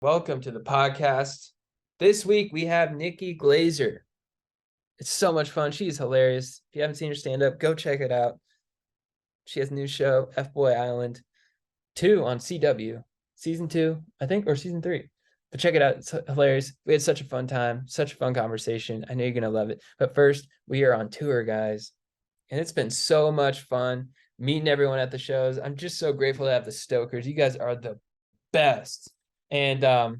Welcome to the podcast. This week we have Nikki Glaser. It's so much fun. She's hilarious. If you haven't seen her stand up, go check it out. She has a new show, FBOY Island 2 on CW. Season 2, I think, or season 3. But check it out. It's hilarious. We had such a fun time, such a fun conversation. I know you're going to love it. But first, we are on tour, guys. And it's been so much fun meeting everyone at the shows. I'm just so grateful to have the Stokers. You guys are the best. And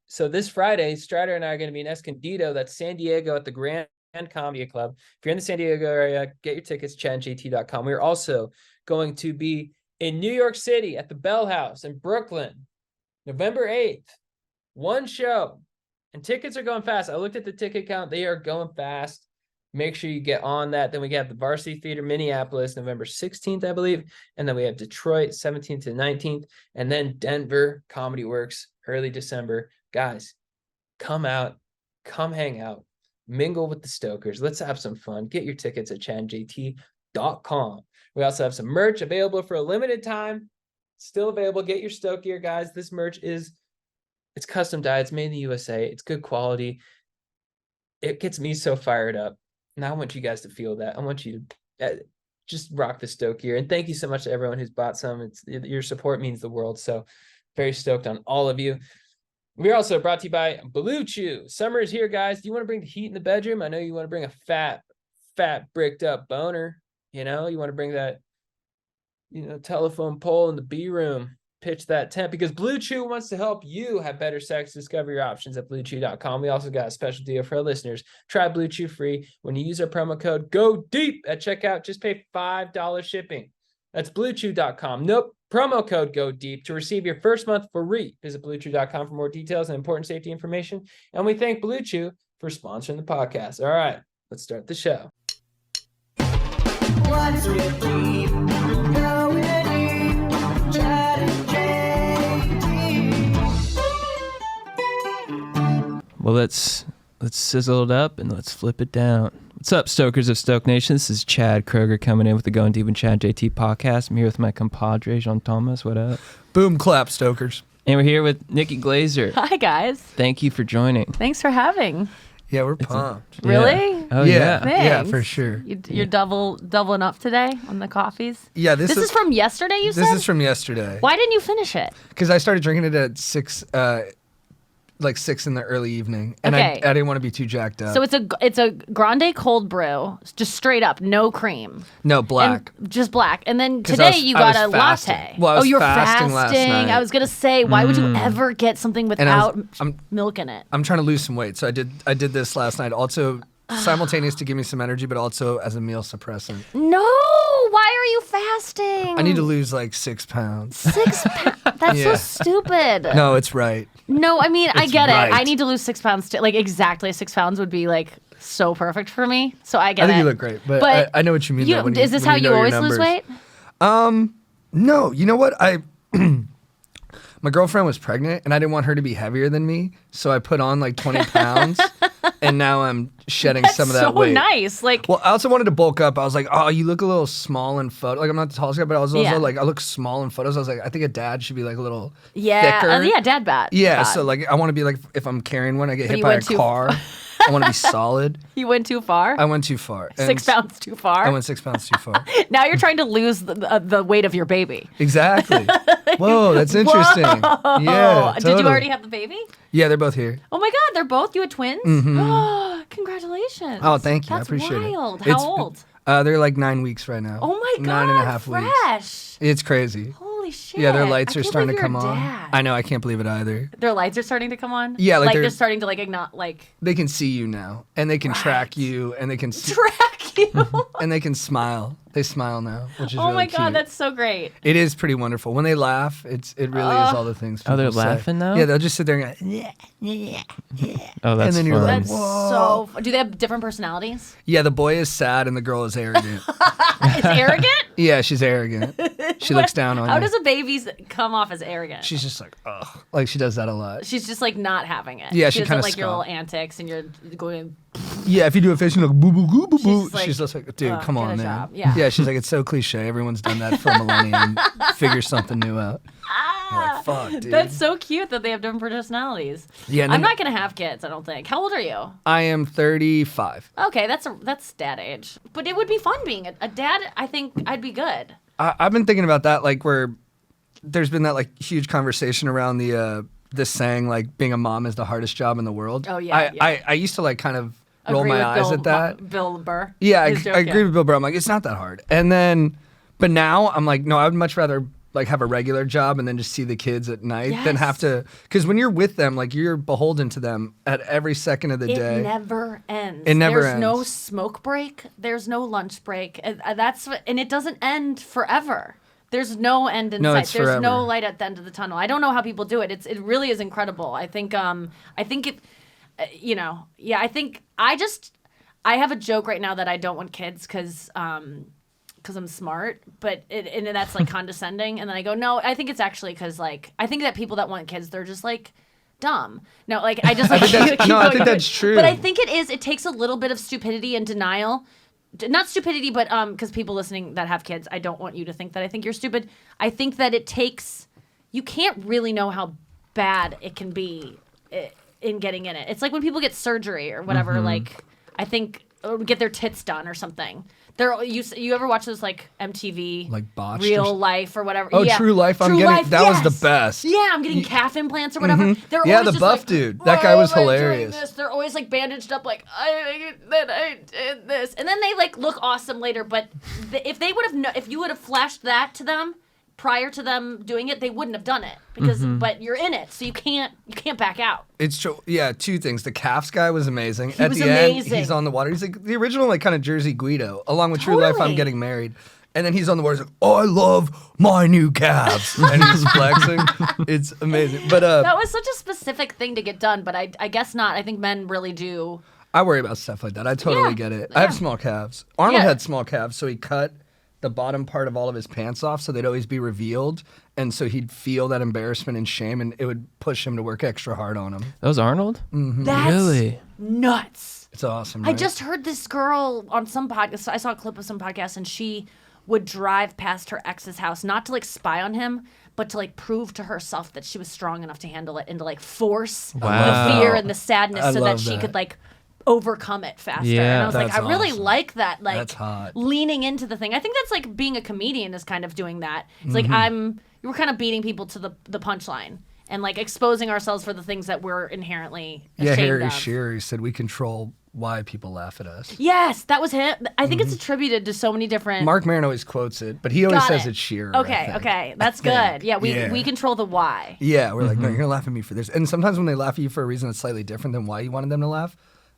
so this Friday, Strider and I are going to be in Escondido. That's San Diego at the Grand Comedy Club. If you're in the San Diego area, get your tickets, chadgoesdeeppodccast.com. We're also going to be in New York City at the Bell House in Brooklyn, November 8th. One show. And tickets are going fast. I looked at the ticket count. They are going fast. Make sure you get on that. Then we have the Varsity Theater, Minneapolis, November 16th, I believe. And then we have Detroit, 17th to 19th. And then Denver, Comedy Works, early December. Guys, come out, come hang out, mingle with the Stokers. Let's have some fun. Get your tickets at chadgoesdeeppodccast.com. We also have some merch available for a limited time. Still available. Get your Stoke gear, guys. This merch it's custom dyed. It's made in the USA. It's good quality. It gets me so fired up. And I want you guys to feel that. I want you to just rock the Stoke gear. And thank you so much to everyone who's bought some. Your support means the world. So very stoked on all of you. We're also brought to you by BlueChew. Summer is here, guys. Do you want to bring the heat in the bedroom? I know you want to bring a fat bricked up boner. You want to bring that, telephone pole in the B room. Pitch that tent, because BlueChew wants to help you have better sex. Discover your options at BlueChew.com. We also got a special deal for our listeners. Try BlueChew free when you use our promo code GODEEP at checkout. Just pay $5 shipping. That's BlueChew.com. Nope. Promo code GODEEP to receive your first month for free. Visit BlueChew.com for more details and important safety information. And we thank BlueChew for sponsoring the podcast. All right, let's start the show. 1, 2, 3, going deep, Chad and JT. Well, let's sizzle it up and let's flip it down. What's up, Stokers of Stoke Nation? This is Chad Kroeger coming in with the Going Deep and Chad JT podcast. I'm here with my compadre, Jean Thomas. What up? Boom clap, Stokers. And we're here with Nikki Glaser. Hi, guys. Thank you for joining. Thanks for having. Yeah, we're pumped. Really? Yeah. Oh, yeah. Thanks. Yeah, for sure. You're doubling up today on the coffees? Yeah, This is from yesterday, you said? This is from yesterday. Why didn't you finish it? Because I started drinking it at 6 in the early evening, and Okay. I didn't want to be too jacked up. So it's a grande cold brew, just straight up, no cream. No, black. And just black. And then 'Cause today you got I a was fasting. latte. Well, I was you're fasting last night. I was going to say, why would you ever get something And I without was- milk in it? I'm trying to lose some weight, so I did this last night. Also, simultaneous to give me some energy, but also as a meal suppressant. No, why are you fasting? I need to lose like 6 pounds. 6 pounds? That's Yeah. so stupid. No, it's right. No, I mean, I It's get right. it. I need to lose 6 pounds too. Like, exactly 6 pounds would be like so perfect for me. So I get I it. think you look great, but I know what you mean. though, when is this when how know you your always lose numbers. weight? No, you know what? My girlfriend was pregnant, and I didn't want her to be heavier than me, so I put on like 20 pounds, and now I'm shedding some of that so weight. nice. Like, Well, I also wanted to bulk up. I was like, oh, you look a little small in photos. Like, I'm not the tallest guy, but I was also Yeah. like, I look small in photos. I was like, I think a dad should be like a little yeah, thicker. yeah, dad bod. Yeah, bod. so like, I want to be like, if I'm carrying one, I get But hit you by a went too- car. I want to be solid. You went too far. I went too far. And 6 pounds too far. I went 6 pounds too far. Now you're trying to lose the weight of your baby. Exactly. Whoa, that's interesting. Yeah, Did you totally. already have the baby? Yeah, they're both here. Oh my God, they're both. You had twins? Oh, congratulations. Oh, thank you. That's I appreciate wild. it. How old? They're like 9 weeks right now. Oh my God. 9.5 weeks. Fresh. It's crazy. Holy shit. Yeah, their lights I are can't starting to believe come you're a on. dad. I know, I can't believe it either. Their lights are starting to come on? Yeah, like they're they're- starting to like They can see you now, and they can track you, and they can track you. and they can smile. They smile now, which is Oh really my God, cute. that's so great. It is pretty wonderful. When they laugh, it really is all the things. Oh, they're people say. laughing now? Yeah, they'll just sit there and go, yeah. Oh, that's And then you're fun. like, That's Whoa. so. Do they have different personalities? Yeah, the boy is sad and the girl is arrogant. Is arrogant? Yeah, she's arrogant. She looks down on How you. does a baby come off as arrogant? She's just like, ugh. Like, she does that a lot. She's just like not having it. Yeah, she doesn't kinda like your scoff. little antics and you're going. Yeah, if you do a face, you're like, boo, boo, boo, boo, boo. just like, She's just like, dude, come get on, a man. job. Yeah. Yeah, she's like, it's so cliche. Everyone's done that for a millennium. Figure something new out. Like, fuck, dude. That's so cute that they have different personalities. Yeah, and I'm then- not gonna have kids. I don't think. How old are you? I am 35. Okay, that's dad age. But it would be fun being a dad. I think I'd be good. I've been thinking about that, like where there's been that like huge conversation around this saying like being a mom is the hardest job in the world. Oh, yeah, I used to like kind of roll Agree my with eyes Bill, at that. Bill Burr. Yeah, His joke, I agree with Bill Burr. I'm like, it's not that hard. And then, but now I'm like, no, I would much rather like have a regular job and then just see the kids at night than have to, because when you're with them, like you're beholden to them at every second of the day. It never ends. It never There's no ends. smoke break. There's no lunch break. And it doesn't end forever. There's no end in No, sight. it's There's no forever. light at the end of the tunnel. I don't know how people do it. It really is incredible. I think it, I have a joke right now that I don't want kids because I'm smart, but and that's like condescending. And then I go, no, I think it's actually because like I think that people that want kids, they're just like dumb. No, like I just like I think keep I going think through that's it. true. But I think it is. It takes a little bit of stupidity and denial. Not stupidity, but because people listening that have kids, I don't want you to think that I think you're stupid. I think that it takes. You can't really know how bad it can be in getting in it. It's like when people get surgery or whatever. Like I think get their tits done or something. You ever watch those like MTV Like Botched or Real something? Life or whatever? Oh, Yeah. True Life. That was the best. Yeah, I'm getting calf implants or whatever. They're Yeah, always the just buff like, dude. That guy was "Why am I doing hilarious." this?" They're always like bandaged up, like I did this, and then they like look awesome later. But if they would have, if you would have flashed that to them prior to them doing it, they wouldn't have done it because. But you're in it, so you can't back out. It's true. Yeah, two things. The calves guy was amazing. He At was the end, amazing. he's on the water. He's like the original, like kind of Jersey Guido, along with True Life. I'm Totally. getting married, and then he's on the water. He's like, "Oh, I love my new calves," and he's flexing. It's amazing. But That was such a specific thing to get done, but I guess not. I think men really do. I worry about stuff like that. I totally Yeah, get it. I have yeah. small calves. Arnold Yeah. had small calves, so he cut the bottom part of all of his pants off so they'd always be revealed, and so he'd feel that embarrassment and shame, and it would push him to work extra hard on him. That was Arnold? That's Really? nuts. It's awesome. I Right? just heard this girl on some podcast. I saw a clip of some podcast, and she would drive past her ex's house, not to like spy on him, but to like prove to herself that she was strong enough to handle it and to like force Wow. the fear and the sadness I so that love she that. could like overcome it faster. Yeah. And I was like, That's I really awesome. like that. Like That's hot. leaning into the thing. I think that's like being a comedian is kind of doing that. It's Mm-hmm. like you were kind of beating people to the punchline and like exposing ourselves for the things that we're inherently Yeah, ashamed Harry of. Shearer said we control why people laugh at us. Yes, that was him. I think it's attributed to so many different. Mm-hmm. Mark Maron always quotes it, but he always Got says it. it's Shearer. I Okay, think. okay, that's I think. good. Yeah, we Yeah. we control the why. Yeah, we're like, no, you're gonna laugh at me for this. And sometimes when they laugh at you for a reason that's slightly different than why you wanted them to laugh,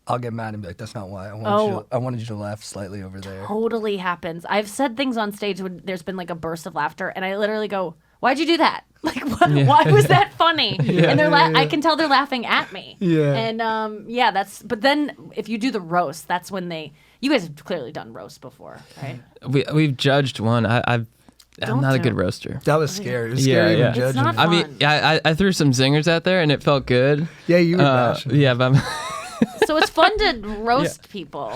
I'll get mad and be like, that's not why. I wanted you to laugh slightly over there. Totally happens. I've said things on stage when there's been like a burst of laughter, and I literally go, "Why'd you do that? Like, why was that funny?" And they're I can tell they're laughing at me. Yeah. And yeah, that's. But then if you do the roast, that's when you guys have clearly done roast before, right? We've judged one. I'm Don't not a do good it. roaster. That was scary. It was Yeah, scary yeah. even It's judging. not it. I mean, fun. yeah, I threw some zingers out there and it felt good. Yeah, you were bashing. Yeah, but So it's fun to roast people.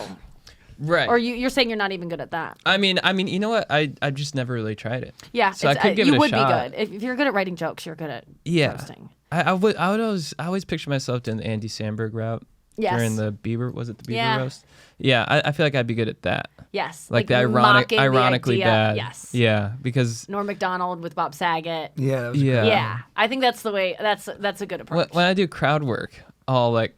right. Or you're saying you're not even good at that. I mean, you know what? I just never really tried it. Yeah, So I could give you it a would shot. be good if you're good at writing jokes. You're good at Yeah. roasting. I would always picture myself doing the Andy Samberg route Yes. during the Bieber. Was it the Bieber Yeah. roast? Yeah, I feel like I'd be good at that. Yes, Like the mocking ironically the idea. bad. Yes. Yeah, because Norm Macdonald with Bob Saget. Yeah, that was yeah. Yeah, I think that's the way. That's a good approach. When I do crowd work, I'll like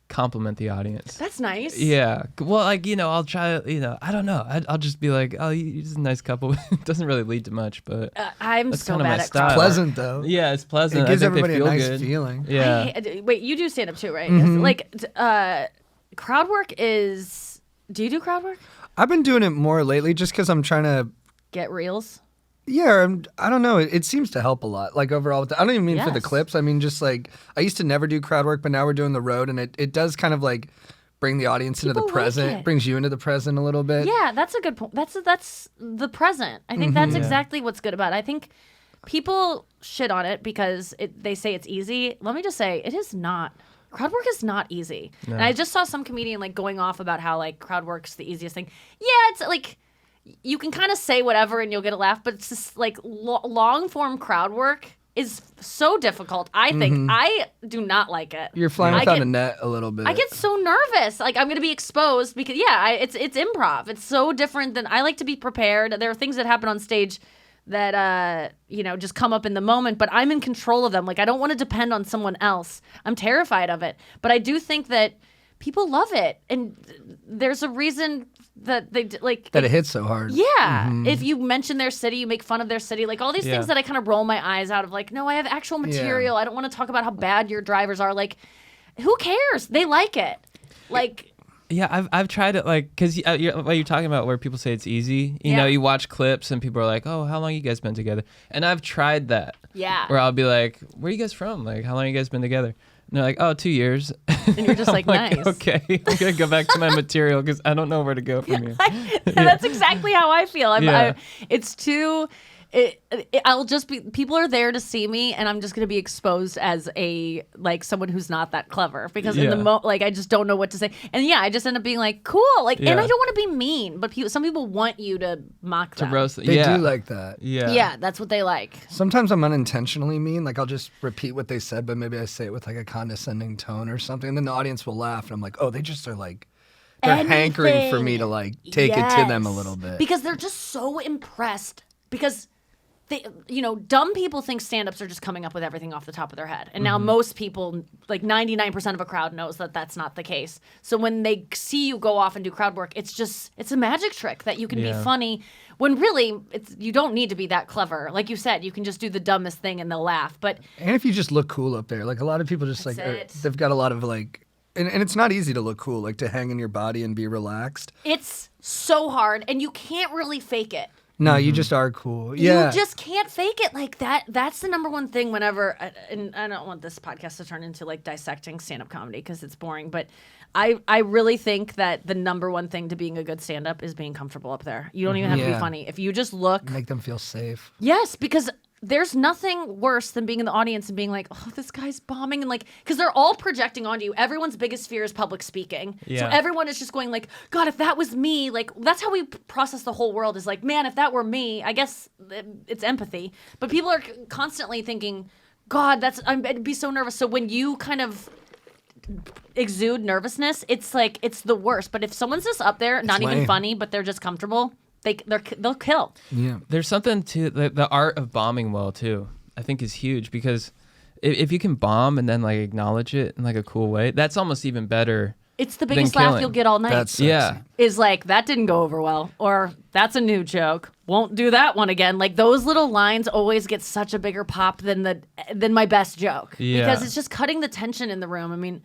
compliment the audience. That's nice. Yeah. Well, like, I'll try, I don't know. I'll just be like, oh, you're just a nice couple. It doesn't really lead to much, but I'm That's so kinda bad my at style. crowd work. pleasant though. yeah, it's pleasant. It gives I think everybody they a feel nice good. feeling. Yeah. Wait, you do stand up too, right? Mm-hmm. Yes. Like, crowd work is. Do you do crowd work? I've been doing it more lately just because I'm trying to. Get reels. Yeah, I don't know. It seems to help a lot. Like overall, I don't even mean for the Yes. clips. I mean just like I used to never do crowd work, but now we're doing the road, and it does kind of like bring the audience into People the like present, it. brings you into the present a little bit. Yeah, that's a good point. That's the present. I think that's exactly what's good about it. I think people shit on it because they say it's easy. Let me just say, it is not. Crowd work is not easy. And I just saw some comedian like going off about how like crowd work's the easiest thing. Yeah, it's like you can kind of say whatever and you'll get a laugh, but it's just like long form crowd work is so difficult. I think I do not like it. You're flying I without get- a net a little bit. I get so nervous. Like I'm gonna be exposed because it's improv. It's so different than I like to be prepared. There are things that happen on stage that just come up in the moment, but I'm in control of them. Like I don't want to depend on someone else. I'm terrified of it, but I do think that people love it, and there's a reason that they like that it hits so hard. Yeah. If you mention their city, you make fun of their city, like all these things that I kind of roll my eyes out of, like, no, I have actual material. I don't want to talk about how bad your drivers are. Like, who cares? They like it. Like, Yeah, I've tried it, like, because what you're talking about where people say it's easy. You know, you watch clips and people are like, oh, how long you guys been together? And I've tried that. Yeah. Where I'll be like, where are you guys from? Like, how long you guys been together? And they're like, oh, 2 years. and you're just like, nice. Okay, I'm going to go back to my material because I don't know where to go from here. That's exactly how I feel. Yeah. It's too. I'll just be. People are there to see me, and I'm just gonna be exposed as someone who's not that clever because in the I just don't know what to say, and I just end up being like cool, and I don't want to be mean, but some people want you to mock them. To roast. They do like that. Yeah, that's what they like. Sometimes I'm unintentionally mean. Like I'll just repeat what they said, but maybe I say it with like a condescending tone or something, and then the audience will laugh, and I'm like, oh, they just are like. They're hankering for me to like take it to them a little bit because they're just so impressed because. They, dumb people think stand-ups are just coming up with everything off the top of their head. And now most people, like 99% of a crowd knows that that's not the case. So when they see you go off and do crowd work, it's a magic trick that you can be funny when really you don't need to be that clever. Like you said, you can just do the dumbest thing and they'll laugh. But and if you just look cool up there, like a lot of people just like they've got a lot of like, and it's not easy to look cool, like to hang in your body and be relaxed. It's so hard and you can't really fake it. No, you just are cool. Yeah. You just can't fake it like that. That's the number one thing whenever, and I don't want this podcast to turn into like dissecting stand-up comedy because it's boring, but I really think that the number one thing to being a good stand-up is being comfortable up there. You don't even have to be funny. If you just look. Make them feel safe. Yes, because there's nothing worse than being in the audience and being like, oh, this guy's bombing. And like, because they're all projecting onto you. Everyone's biggest fear is public speaking. Yeah. So everyone is just going like, God, if that was me, like, that's how we process the whole world is like, man, if that were me, I guess it's empathy. But people are constantly thinking, God, I'd be so nervous. So when you kind of exude nervousness, it's like, it's the worst. But if someone's just up there, not even funny, but they're just comfortable, they'll kill. Yeah. There's something to the art of bombing well too. I think is huge because if you can bomb and then like acknowledge it in like a cool way, that's almost even better. It's the biggest laugh you'll get all night. That's sexy. Is like that didn't go over well, or that's a new joke. Won't do that one again. Like those little lines always get such a bigger pop than my best joke because it's just cutting the tension in the room. I mean,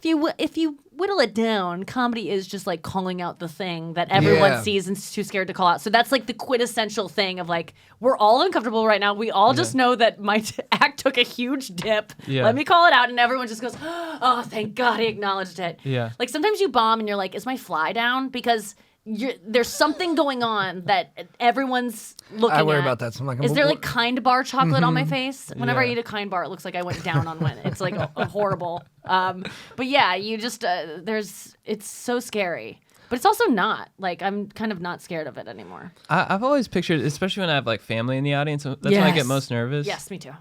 if you whittle it down, comedy is just like calling out the thing that everyone sees and is too scared to call out. So that's like the quintessential thing of like, we're all uncomfortable right now. We all just know that my act took a huge dip. Yeah. Let me call it out. And everyone just goes, oh, thank God he acknowledged it. Yeah. Like sometimes you bomb and you're like, is my fly down? Because there's something going on that everyone's looking at. I worry about that. So I'm like, is there like Kind Bar chocolate on my face? Whenever I eat a Kind Bar, it looks like I went down on one. It's like horrible. But yeah, you just it's so scary. But it's also not. Like I'm kind of not scared of it anymore. I've always pictured, especially when I have like family in the audience, that's when I get most nervous. Yes, me too.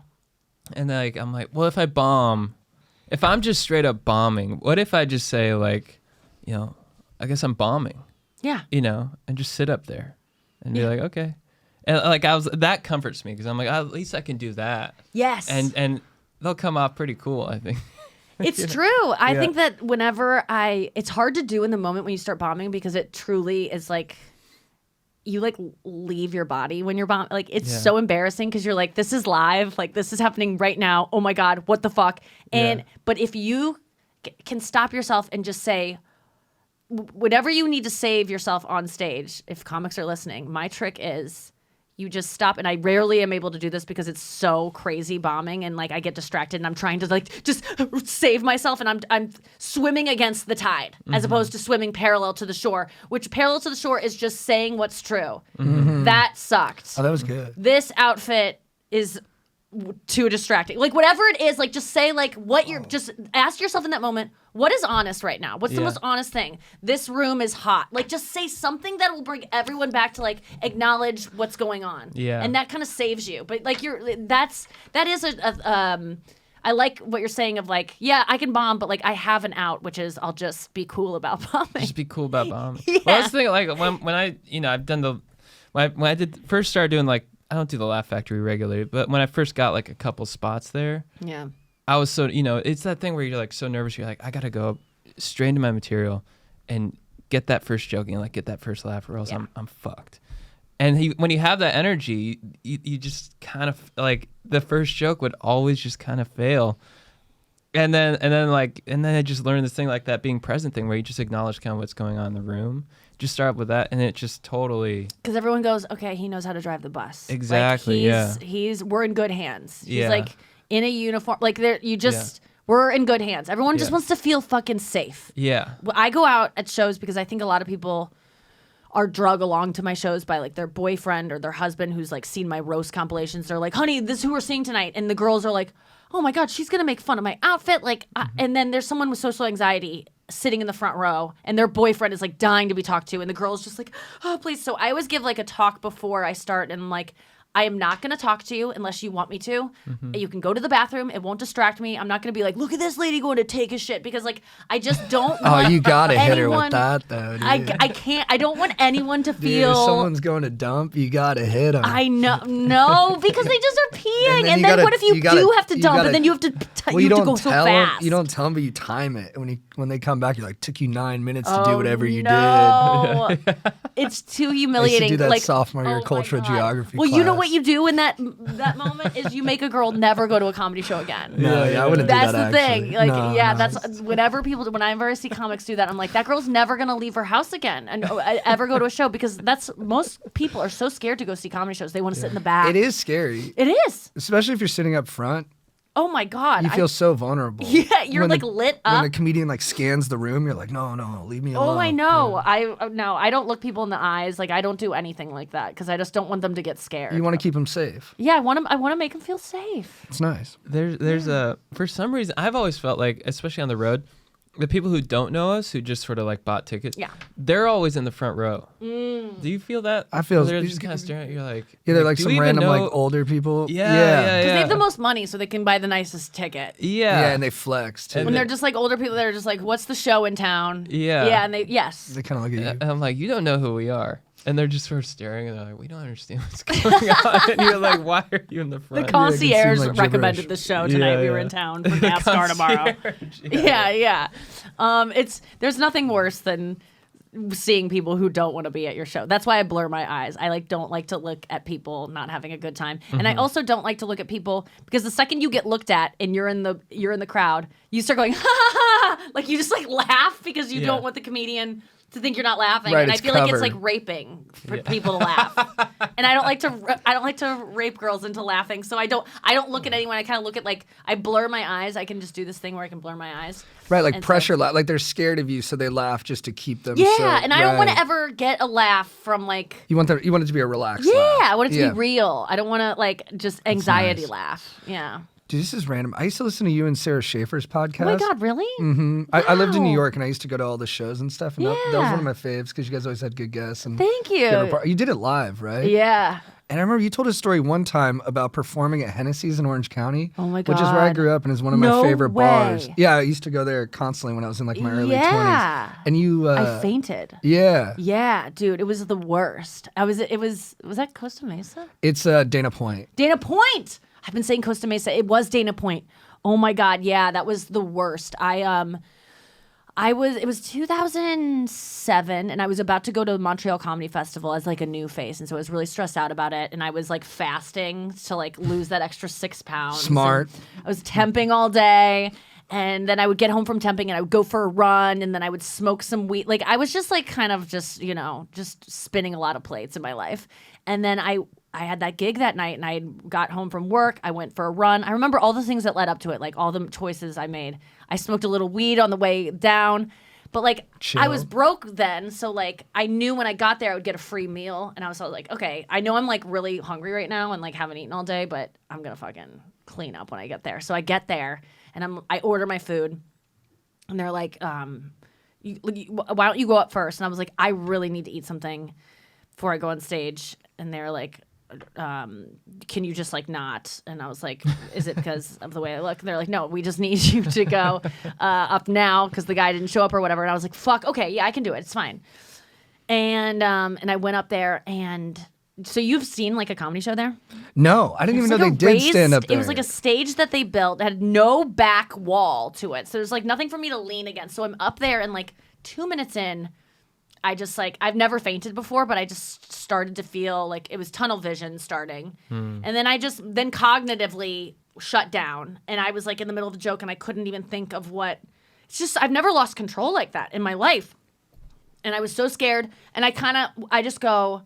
And like I'm like, well, if I bomb, if I'm just straight up bombing, what if I just say like, I guess I'm bombing. Yeah. And just sit up there and be like, okay. And like that comforts me because I'm like, at least I can do that. Yes. And they'll come off pretty cool, I think. It's true. I think that whenever it's hard to do in the moment when you start bombing because it truly is like, you like leave your body when you're bombing. Like it's so embarrassing because you're like, this is live. Like this is happening right now. Oh my God, what the fuck? But if you can stop yourself and just say, whatever you need to save yourself on stage, if comics are listening, my trick is you just stop. And I rarely am able to do this because it's so crazy bombing and like I get distracted and I'm trying to like just save myself and I'm swimming against the tide as opposed to swimming parallel to the shore, which parallel to the shore is just saying what's true. That sucked. Oh, that was good. This outfit is too distracting. Like whatever it is, like just say like what you're just ask yourself in that moment, what is honest right now? What's the most honest thing? This room is hot. Like just say something that will bring everyone back to like acknowledge what's going on. Yeah. And that kind of saves you. But like that is I like what you're saying of like, yeah, I can bomb, but like I have an out, which is I'll just be cool about bombing. Just be cool about bombing. Yeah. Well, I was thinking like when I I've done when I did first started doing like I don't do the Laugh Factory regularly, but when I first got like a couple spots there, Yeah. I was so it's that thing where you're like so nervous. You're like I gotta go straight into my material and get that first joke and like get that first laugh, or else I'm fucked. And when you have that energy, you just kind of like the first joke would always just kind of fail. And then I just learned this thing like that being present thing where you just acknowledge kind of what's going on in the room. Just start with that, and it just totally. Because everyone goes, okay, he knows how to drive the bus. Exactly. Like, we're in good hands. He's Yeah. like in a uniform. Like we're in good hands. Everyone just wants to feel fucking safe. Yeah. I go out at shows because I think a lot of people are drug along to my shows by like their boyfriend or their husband who's like seen my roast compilations. They're like, honey, this is who we're seeing tonight. And the girls are like, oh my God, she's going to make fun of my outfit. Like, and then there's someone with social anxiety sitting in the front row and their boyfriend is like dying to be talked to. And the girl's just like, oh, please. So I always give like a talk before I start and like, I am not going to talk to you unless you want me to. You can go to the bathroom. It won't distract me. I'm not going to be like, look at this lady going to take a shit because like I just don't want you gotta hit her with anyone- that though. Dude. I can't. I don't want anyone to Dude, feel. if someone's going to dump, you gotta hit them. I know, no, because they just are peeing, And then and you then gotta- what if you, you gotta- do have to you dump, gotta- and then you have to well, you have to don't go so tell fast. them. You don't tell them, but you time it. When they come back, you're like, took you 9 minutes to do whatever you did. No, it's too I used humiliating. to do that like sophomore year oh my cultural God. geography Well, class. you know what you do in that moment is you make a girl never go to a comedy show again. No, yeah, I wouldn't do That's that, the actually. thing. Like, No, yeah, no. that's whenever I see comics do that, I'm like, that girl's never gonna leave her house again and ever go to a show because most people are so scared to go see comedy shows. They want to sit in the back. It is scary, It is. especially if you're sitting up front. Oh my God. You feel so vulnerable. Yeah, you're When like the- lit When up. the comedian like scans the room, you're like, no, leave me alone. Oh, I know. I don't look people in the eyes. Like I don't do anything like that because I just don't want them to get scared. You want to keep them safe. Yeah, I want to make them feel safe. It's nice. There's a for some reason I've always felt like, especially on the road, the people who don't know us, who just sort of like bought tickets, Yeah. they're always in the front row. Do you feel that? I feel- they're just kind of staring at you like, Yeah, they're like do some we even random know- like older people. Yeah. Because they have the most money, so they can buy the nicest ticket. Yeah. And they flex too. And When they're just like older people, they're just like, "What's the show in town?" Yeah. Yeah, and They kind of look at you. And I'm like, you don't know who we are. And they're just sort of staring and they're like, we don't understand what's going on. And you're like, why are you in the The front? concierge like recommended gibberish. the show tonight. We were in town for NASCAR tomorrow. Yeah. There's nothing worse than seeing people who don't want to be at your show. That's why I blur my eyes. I don't like to look at people not having a good time. And I also don't like to look at people because the second you get looked at and you're in the crowd, you start going ha ha ha, like you just like laugh because you Yeah. don't want the comedian to think you're not laughing. Right, And I it's feel like it's covered. like raping for people to laugh. And I don't like to rape girls into laughing. So I don't look at anyone. I kind of look at like I blur my eyes. I can just do this thing where I can blur my eyes. Right, like And so- pressure laugh. Like they're scared of you, so they laugh just to keep them. Yeah, and I don't want right. to ever get a laugh from like. You want it to be a relaxed Yeah, laugh. I want it to Yeah. be real. I don't want to like just anxiety nice. laugh. Yeah. Dude, this is random. I used to listen to you and Sarah Schaefer's podcast. Oh my God, really? Mm-hmm. I lived in New Wow. York and I used to go to all the shows and stuff. And that was Yeah. one of my faves because you guys always had good guests. And Thank good you. rapport. You did it live, right? Yeah. And I remember you told a story one time about performing at Hennessy's in Orange County. Oh my Which is where I God. grew up and is one of my No favorite bars. way. Yeah, I used to go there constantly when I was in like my early Yeah. 20s. And you... I fainted. Yeah. Yeah, dude, it was the worst. Was that Costa Mesa? It's Dana Point. Dana Point. I've been saying Costa Mesa. It was Dana Point. Oh my God, yeah, that was the worst. It was 2007 and I was about to go to the Montreal Comedy Festival as like a new face. And so I was really stressed out about it. And I was like fasting to like lose that extra 6 pounds. Smart. And I was temping all day. And then I would get home from temping and I would go for a run and then I would smoke some weed. Like I was just like kind of just spinning a lot of plates in my life. And then I had that gig that night and I got home from work. I went for a run. I remember all the things that led up to it, like all the choices I made. I smoked a little weed on the way down. But like Chill. I was broke then, so like I knew when I got there I would get a free meal, and I was like, okay, I know I'm like really hungry right now and like haven't eaten all day, but I'm gonna fucking clean up when I get there. So I get there and I order my food, and they're like, why don't you go up first? And I was like, I really need to eat something before I go on stage. And they're like, can you just like not? And I was like, is it because of the way I look? And they're like, no, we just need you to go up now because the guy didn't show up or whatever. And I was like, fuck, okay, yeah, I can do it. It's fine. And I went up there, and so you've seen like a comedy show there? No, I didn't even know like they a did stand up raised- there. It was like a stage that they built that had no back wall to it. So there's like nothing for me to lean against. So I'm up there, and like 2 minutes in, I just like, I've never fainted before, but I just started to feel like it was tunnel vision starting. And then then cognitively shut down. And I was like in the middle of a joke, and I couldn't even think of it's just, I've never lost control like that in my life. And I was so scared. And I just go,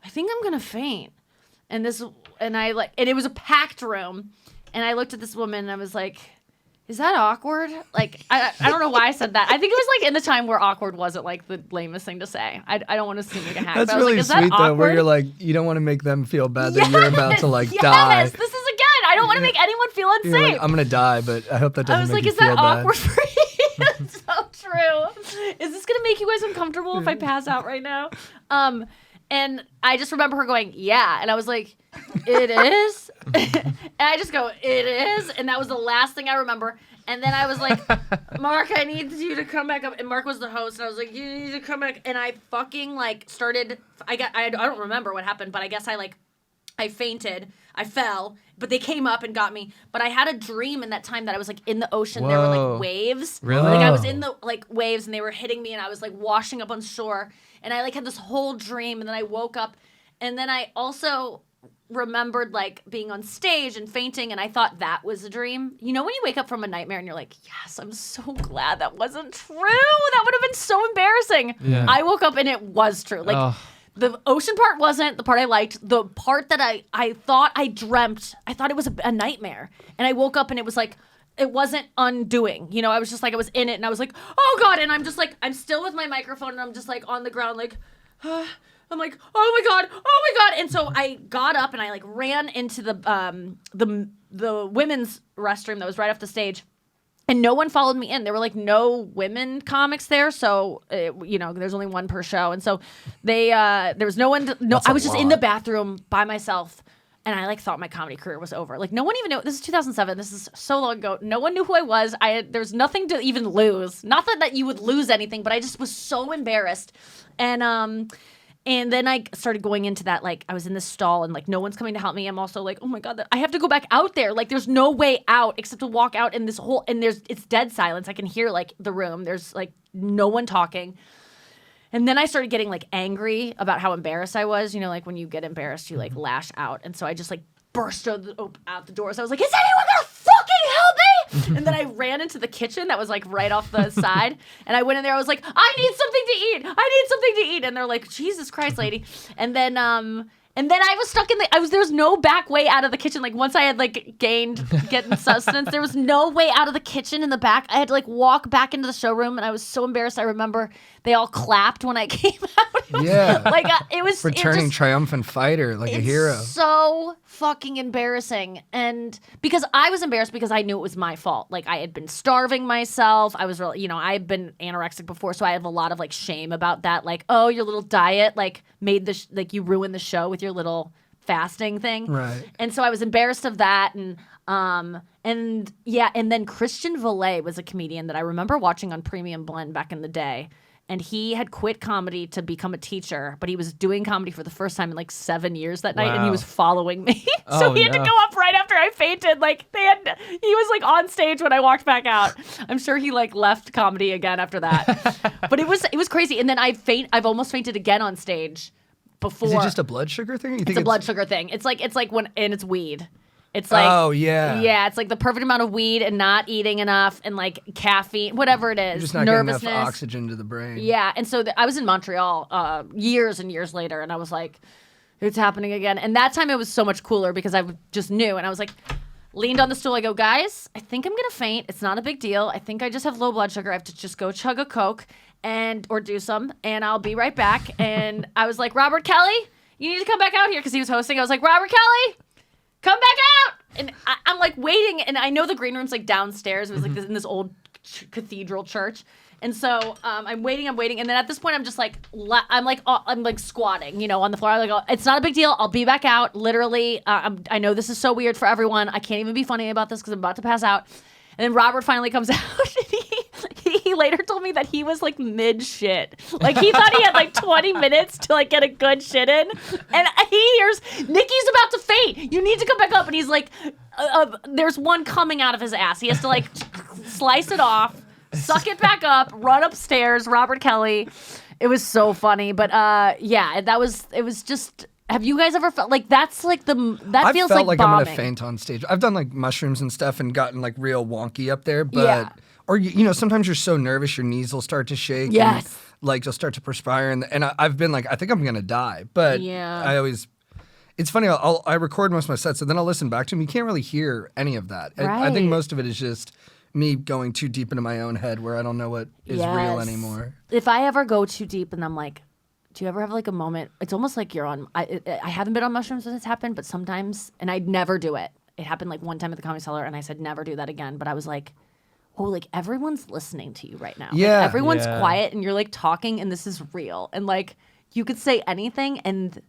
I think I'm going to faint. And it was a packed room. And I looked at this woman, and I was like, is that awkward? Like, I don't know why I said that. I think it was like in the time where awkward wasn't like the lamest thing to say. I don't want to seem like a hack. That's but I was really like, is that sweet though, where awkward? you're like, you don't want to make them feel bad that you're about to like yes, die. This is again. I don't want to make anyone feel You're unsafe. like, I'm gonna die, but I hope that doesn't I was make like, you is feel that bad. awkward for you? That's so true. Is this gonna make you guys uncomfortable if I pass out right now? And I just remember her going, yeah. And I was like, it is? And I just go, it is? And that was the last thing I remember. And then I was like, Mark, I need you to come back up. And Mark was the host. And I was like, you need to come back. And I fucking like started, I don't remember what happened, but I guess I fainted. I fell, but they came up and got me. But I had a dream in that time that I was like in the ocean. There were Whoa. like waves. Really? Like I was in the like waves, and they were hitting me, and I was like washing up on shore. And I like had this whole dream, and then I woke up, and then I also remembered like being on stage and fainting, and I thought that was a dream. You know when you wake up from a nightmare and you're like, yes, I'm so glad that wasn't true. That would have been so embarrassing. Yeah. I woke up and it was true. Like Ugh. the ocean part wasn't the part I liked. The part that I thought I dreamt, I thought it was a nightmare. And I woke up and it was like, it wasn't undoing. You know, I was just like, I was in it, and I was like, oh God. And I'm just like, I'm still with my microphone, and I'm just like on the ground, like, I'm like, oh my God. And so I got up and I like ran into the women's restroom that was right off the stage. And no one followed me in. There were like no women comics there, so there's only one per show, and so there was no one. I was just in the bathroom by myself, and I like thought my comedy career was over. Like no one even knew. This is 2007. This is so long ago. No one knew who I was. There was nothing to even lose. Not that you would lose anything, but I just was so embarrassed, and then I started going into that, like, I was in this stall and, like, no one's coming to help me. I'm also like, oh, my God, I have to go back out there. Like, there's no way out except to walk out in this whole – and it's dead silence. I can hear, like, the room. There's, like, no one talking. And then I started getting, like, angry about how embarrassed I was. You know, like, when you get embarrassed, you, like, lash out. And so I just, like, burst out the door. So I was like, is anyone going to fucking help me? And then I ran into the kitchen that was like right off the side, and I went in there. I was like, I need something to eat. And they're like, Jesus Christ, lady. And then I was stuck in there was no back way out of the kitchen. Like once I had like getting sustenance, there was no way out of the kitchen in the back. I had to like walk back into the showroom, and I was so embarrassed. I remember they all clapped when I came out. Yeah. Like it was Returning triumphant fighter, like a hero. So fucking embarrassing. And because I was embarrassed because I knew it was my fault. Like I had been starving myself. I was really, I had been anorexic before, so I have a lot of like shame about that. Like, oh, your little diet like made like you ruined the show with your little fasting thing. Right. And so I was embarrassed of that. And then Christian Valet was a comedian that I remember watching on Premium Blend back in the day. And he had quit comedy to become a teacher, but he was doing comedy for the first time in like 7 years that night, and he Wow. was following me. So he had to go up right after I fainted. Like he was like on stage when I walked back out. I'm sure he like left comedy again after that. But it was crazy. And then I've almost fainted again on stage before. Is it just a blood sugar thing? It's a blood sugar thing. It's like when, and it's weed. It's like, oh yeah, yeah. It's like the perfect amount of weed and not eating enough and like caffeine, whatever it is. You're just not getting nervousness. enough oxygen to the brain. Yeah, and so I was in Montreal years and years later, and I was like, it's happening again. And that time it was so much cooler because I just knew, and I was like, leaned on the stool. I go, guys, I think I'm gonna faint. It's not a big deal. I think I just have low blood sugar. I have to just go chug a Coke or do some, and I'll be right back. And I was like, Robert Kelly, you need to come back out here, because he was hosting. I was like, Robert Kelly, come back out. And I'm like waiting, and I know the green room's like downstairs. It was like in this old cathedral church. And so I'm waiting, and then at this point I'm just like I'm like squatting, on the floor. I'm like, it's not a big deal. I'll be back out. Literally, I know this is so weird for everyone. I can't even be funny about this because I'm about to pass out. And then Robert finally comes out, and he later told me that he was like mid shit. Like he thought he had like 20 minutes to like get a good shit in, and he hears Nikki's about to faint. You need to come back up, and he's like, there's one coming out of his ass. He has to like slice it off. Suck it back up, run upstairs, Robert Kelly. It was so funny. But yeah, it was just, have you guys ever felt like that's like that feels felt like I'm bombing. gonna faint on stage. I've done like mushrooms and stuff and gotten like real wonky up there, but Yeah. or sometimes you're so nervous your knees will start to shake. Yes. And, like you'll start to perspire, and I've been like, I think I'm gonna die. But Yeah. it's funny. I record most of my sets, and then I'll listen back to them. You can't really hear any of that. I think Right. most of it is just me going too deep into my own head where I don't know what is real Yes. anymore. If I ever go too deep and I'm like, do you ever have like a moment? It's almost like you're on. I haven't been on mushrooms when it's happened, but sometimes, and I'd never do it. It happened like one time at the Comedy Cellar, and I said never do that again. But I was like, oh, like everyone's listening to you right now. Yeah. Like, everyone's Yeah. quiet, and you're like talking, and this is real. And like you could say anything, and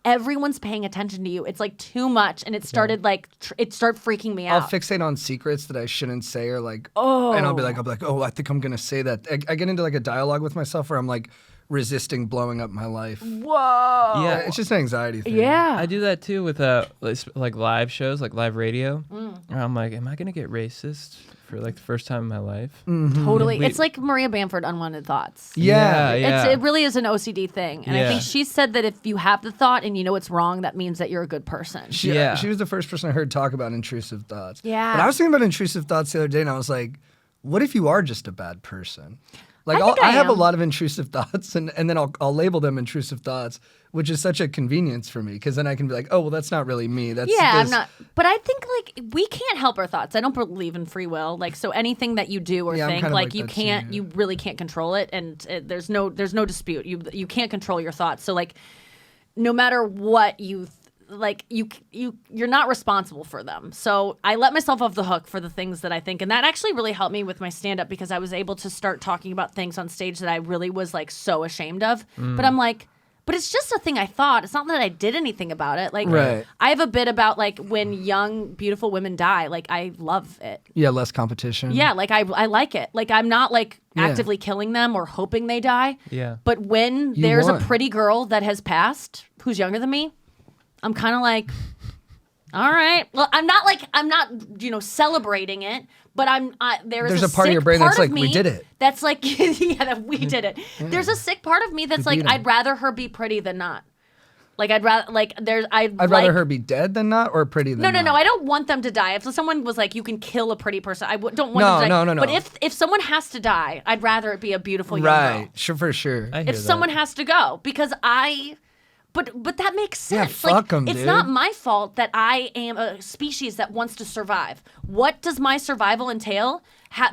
everyone's paying attention to you. It's like too much, and it started like it started freaking me I'll out. fixate on secrets that I shouldn't say, or like, and I'll be like, oh, I think I'm gonna say that. I get into like a dialogue with myself where I'm like resisting blowing up my life. Whoa. Yeah. It's just an anxiety thing. Yeah. I do that too with like live shows, like live radio. Where I'm like, am I gonna get racist for like the first time in my life? Totally. We- It's like Maria Bamford, Unwanted Thoughts. Yeah. It really is an OCD thing. And I Yeah. think she said that if you have the thought and you know it's wrong, that means that you're a good person. She was the first person I heard talk about intrusive thoughts. Yeah. But I was thinking about intrusive thoughts the other day, and I was like, what if you are just a bad person? Like, I think I have a am. lot of intrusive thoughts, and then I'll label them intrusive thoughts, which is such a convenience for me, because then I can be like, oh, well, that's not really me. That's Yeah, I'm this. not. But I think like we can't help our thoughts. I don't believe in free will. Like, so anything that you do or Yeah, I'm think, kinda like like you that too, can't, yeah. you really can't control it, and there's no dispute. You can't control your thoughts. So like, no matter what you. You're not responsible for them. So I let myself off the hook for the things that I think, and that actually really helped me with my stand-up, because I was able to start talking about things on stage that I really was like so ashamed of. But I'm like, but it's just a thing I thought. It's not that I did anything about it. Like, Right. I have a bit about like when young beautiful women die. Like, I love it. Yeah, less competition. Yeah, like I like it. Like, I'm not like Yeah. actively killing them or hoping they die. Yeah. But when You there's won. a pretty girl that has passed who's younger than me, I'm kind of like, all right. Well, I'm not celebrating it, but there's a part of your brain that's part of like, we me did it. That's like, yeah, that we did it. There's a sick part of me that's We like, beat 'em. I'd rather her be pretty than not. Like, I'd rather her be dead than not, or pretty than No, not. I don't want them to die. If someone was like, you can kill a pretty person, don't want them to die. No. But if someone has to die, I'd rather it be a beautiful young Right, girl. sure, for sure. I hear If that. someone has to go, because but that makes Yeah, sense. fuck 'em, it's dude. not my fault that I am a species that wants to survive. What does my survival entail?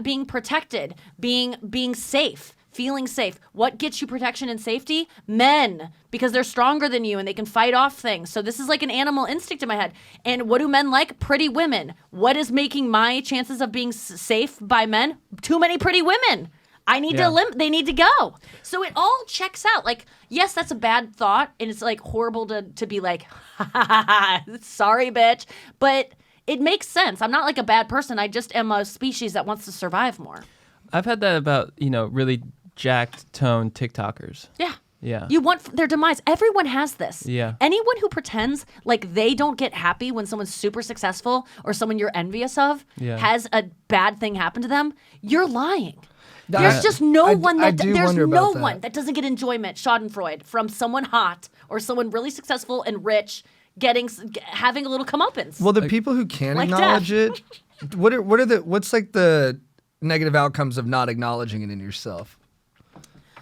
Being protected, being safe, feeling safe. What gets you protection and safety? Men, because they're stronger than you and they can fight off things. So this is like an animal instinct in my head. And what do men like? Pretty women. What is making my chances of being safe by men? Too many pretty women. I need they need to go. So it all checks out. Like, yes, that's a bad thought, and it's like horrible to be like, sorry, bitch. But it makes sense. I'm not like a bad person. I just am a species that wants to survive more. I've had that about really jacked tone TikTokers. Yeah. Yeah. You want their demise. Everyone has this. Yeah. Anyone who pretends like they don't get happy when someone's super successful or someone you're envious of has a bad thing happen to them, you're lying. There's just no one that do there's wonder no about that. one that doesn't get enjoyment, Schadenfreude, from someone hot or someone really successful and rich having a little comeuppance. Well, the people who can like acknowledge it, what's like the negative outcomes of not acknowledging it in yourself?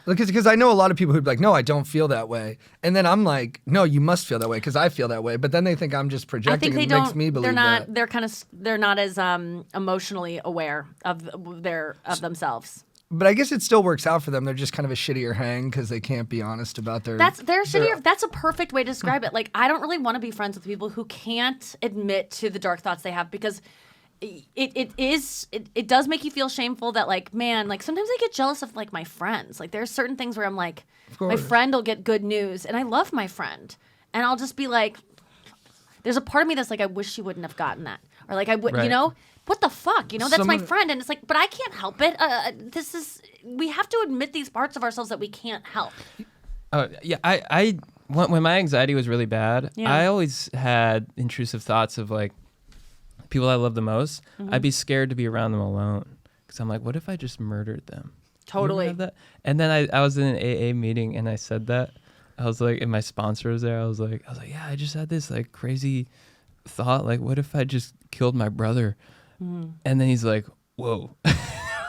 Because I know a lot of people who'd be like, no, I don't feel that way. And then I'm like, no, you must feel that way because I feel that way. But then they think I'm just I projecting think they and it don't. makes me believe they're not. that. They're not as emotionally aware of themselves. But I guess it still works out for them. They're just kind of a shittier hang because they can't be honest about their. They're shittier. That's a perfect way to describe it. Like, I don't really want to be friends with people who can't admit to the dark thoughts they have because it does make you feel shameful that, like, man, like sometimes I get jealous of like my friends. Like, there's certain things where I'm like, my friend will get good news and I love my friend, and I'll just be like, there's a part of me that's like, I wish she wouldn't have gotten that, or like I would, Right. you know. What the fuck? You know, that's my friend. And it's like, but I can't help it. We have to admit these parts of ourselves that we can't help. Yeah, I when my anxiety was really bad, Yeah. I always had intrusive thoughts of like people I love the most. Mm-hmm. I'd be scared to be around them alone because I'm like, what if I just murdered them? Totally. You ever have that? And then I was in an AA meeting and I said that. I was like, and my sponsor was there. I was like, yeah, I just had this like crazy thought. Like, what if I just killed my brother? And then he's like, whoa.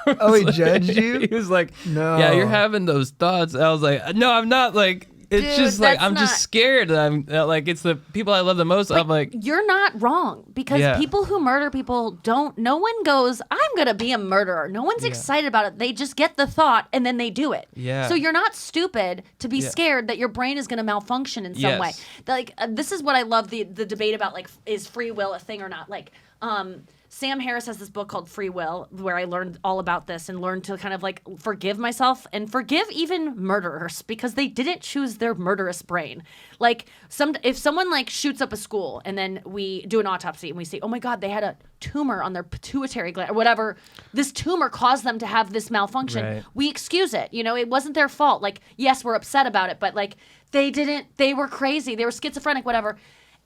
Oh, he judged you? He was like, No. yeah, you're having those thoughts. I was like, no, I'm not. Like, it's Dude, just like, that's I'm not- just scared. Like, it's the people I love the most. I'm like, You're not wrong, because Yeah. people who murder people no one goes, I'm going to be a murderer. No one's excited about it. They just get the thought and then they do it. Yeah. So you're not stupid to be scared that your brain is going to malfunction in some way. Yes. Like, this is what I love the debate about, like, is free will a thing or not? Like, Sam Harris has this book called Free Will, where I learned all about this and learned to kind of like forgive myself and forgive even murderers because they didn't choose their murderous brain. Like, if someone like shoots up a school and then we do an autopsy and we say, oh my God, they had a tumor on their pituitary gland or whatever, this tumor caused them to have this malfunction. Right. We excuse it. You know, it wasn't their fault. Like, yes, we're upset about it, but like they were crazy. They were schizophrenic, whatever.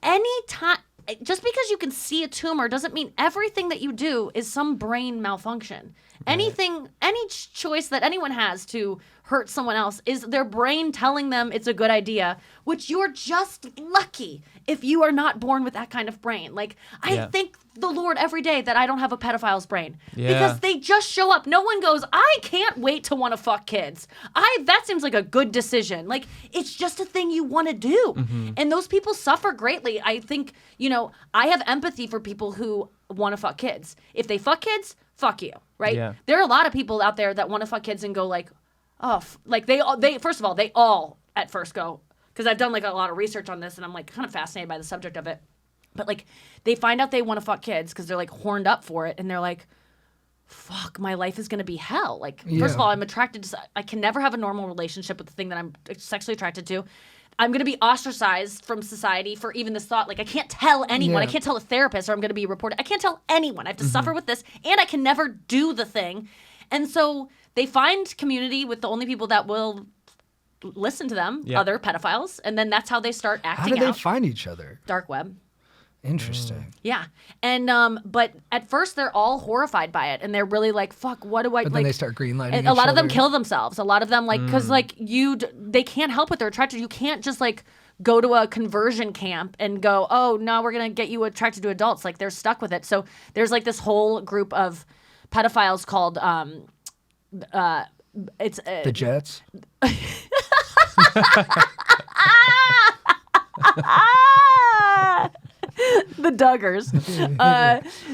Anytime. Just because you can see a tumor doesn't mean everything that you do is some brain malfunction. Anything, any choice that anyone has to hurt someone else is their brain telling them it's a good idea, which you're just lucky if you are not born with that kind of brain. Like, I thank the Lord every day that I don't have a pedophile's brain because they just show up. No one goes, I can't wait to want to fuck kids. That seems like a good decision. Like, it's just a thing you want to do. And those people suffer greatly. I think, you know, I have empathy for people who want to fuck kids. If they fuck kids, fuck you, right? Yeah. There are a lot of people out there that want to fuck kids and go like, oh, like they first of all, they all at first go, because I've done like a lot of research on this and I'm like kind of fascinated by the subject of it. But like they find out they want to fuck kids because they're like horned up for it and they're like, fuck, my life is going to be hell. Like, first of all, I'm attracted to, I can never have a normal relationship with the thing that I'm sexually attracted to. I'm going to be ostracized from society for even this thought. Like, I can't tell anyone. I can't tell a therapist or I'm going to be reported. I can't tell anyone. I have to suffer with this and I can never do the thing. And so they find community with the only people that will listen to them, other pedophiles. And then that's how they start How acting do they out. find each other? Dark web. Interesting. Yeah. And, but at first they're all horrified by it. And they're really like, fuck, what do I, But like, then they start greenlighting and each a lot of them other. kill themselves. A lot of them, like, because like they can't help what they're attracted to. You can't just like go to a conversion camp and go, oh no, we're gonna get you attracted to adults. Like, they're stuck with it. So there's like this whole group of pedophiles called it's The Jets. the Duggars.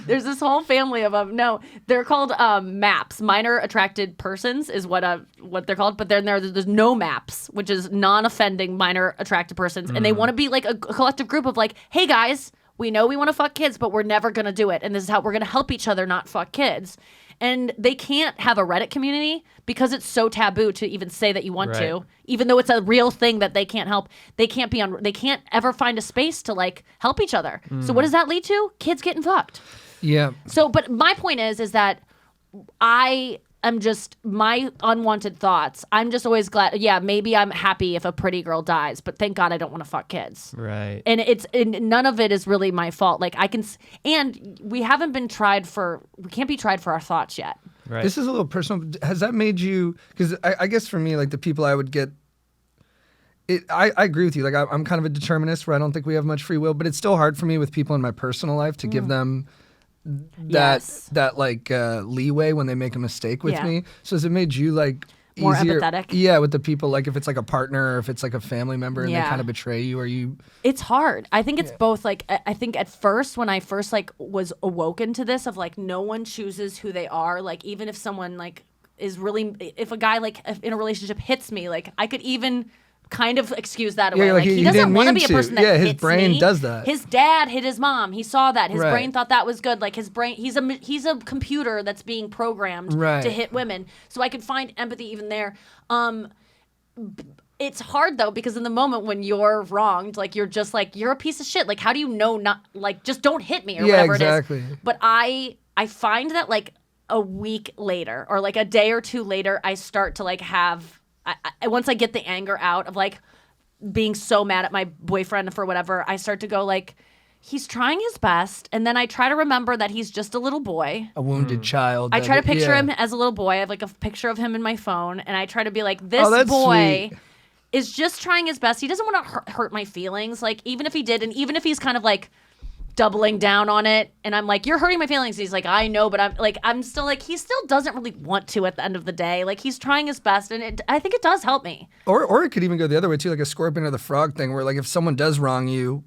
There's this whole family of them. No, they're called MAPs, minor attracted persons, is what they're called. But then there's no MAPs, which is non-offending minor attracted persons, and they want to be like a collective group of like, hey guys, we know we want to fuck kids, but we're never gonna do it, and this is how we're gonna help each other not fuck kids. And they can't have a Reddit community because it's so taboo to even say that you want to, even though it's a real thing that they can't help. They can't ever find a space to like help each other. So what does that lead to? Kids getting fucked. Yeah. So, but my point is that I am just my unwanted thoughts. I'm just always glad. Yeah, maybe I'm happy if a pretty girl dies, but thank God I don't want to fuck kids. right. And none of it is really my fault. Like, and we haven't been we can't be tried for our thoughts yet. Right. This is a little personal. Has that made you? Because I guess for me, like the people I would get. I agree with you. Like I'm kind of a determinist where I don't think we have much free will, but it's still hard for me with people in my personal life to give them that Yes. that like leeway when they make a mistake with Yeah. me. So has it made you like more easier, empathetic. Yeah, with the people, like if it's like a partner or if it's like a family member and they Yeah. kind of betray you, or you. It's hard. I think it's both. Like, I think at first, when I first like was awoken to this, of like no one chooses who they are. Like, even if someone like is really, if a guy like in a relationship hits me, like I could even kind of excuse that away. Yeah, like like, he he doesn't didn't want to mean be a to. person that Yeah, his hits brain me. does that. His dad hit his mom. He saw that. His Right. brain thought that was good. Like his brain, he's a computer that's being programmed Right. to hit women. So I could find empathy even there. It's hard though, because in the moment when you're wronged, like you're just like, you're a piece of shit. Like, how do you know not, like, just don't hit me or Yeah, whatever exactly. it is. But I find that like a week later or like a day or two later, I start to like have, once I get the anger out of like being so mad at my boyfriend for whatever, I start to go like, he's trying his best. And then I try to remember that he's just a little boy. A wounded child. I try to that- picture yeah. him as a little boy. I have like a picture of him in my phone, and I try to be like, this Oh, that's boy sweet. is just trying his best. He doesn't want to hurt my feelings. Like, even if he did, and even if he's kind of like doubling down on it, and I'm like, you're hurting my feelings. He's like, I know, but I'm still like, he still doesn't really want to at the end of the day. Like, he's trying his best, and I think it does help me. Or it could even go the other way too, like a scorpion or the frog thing, where like if someone does wrong you,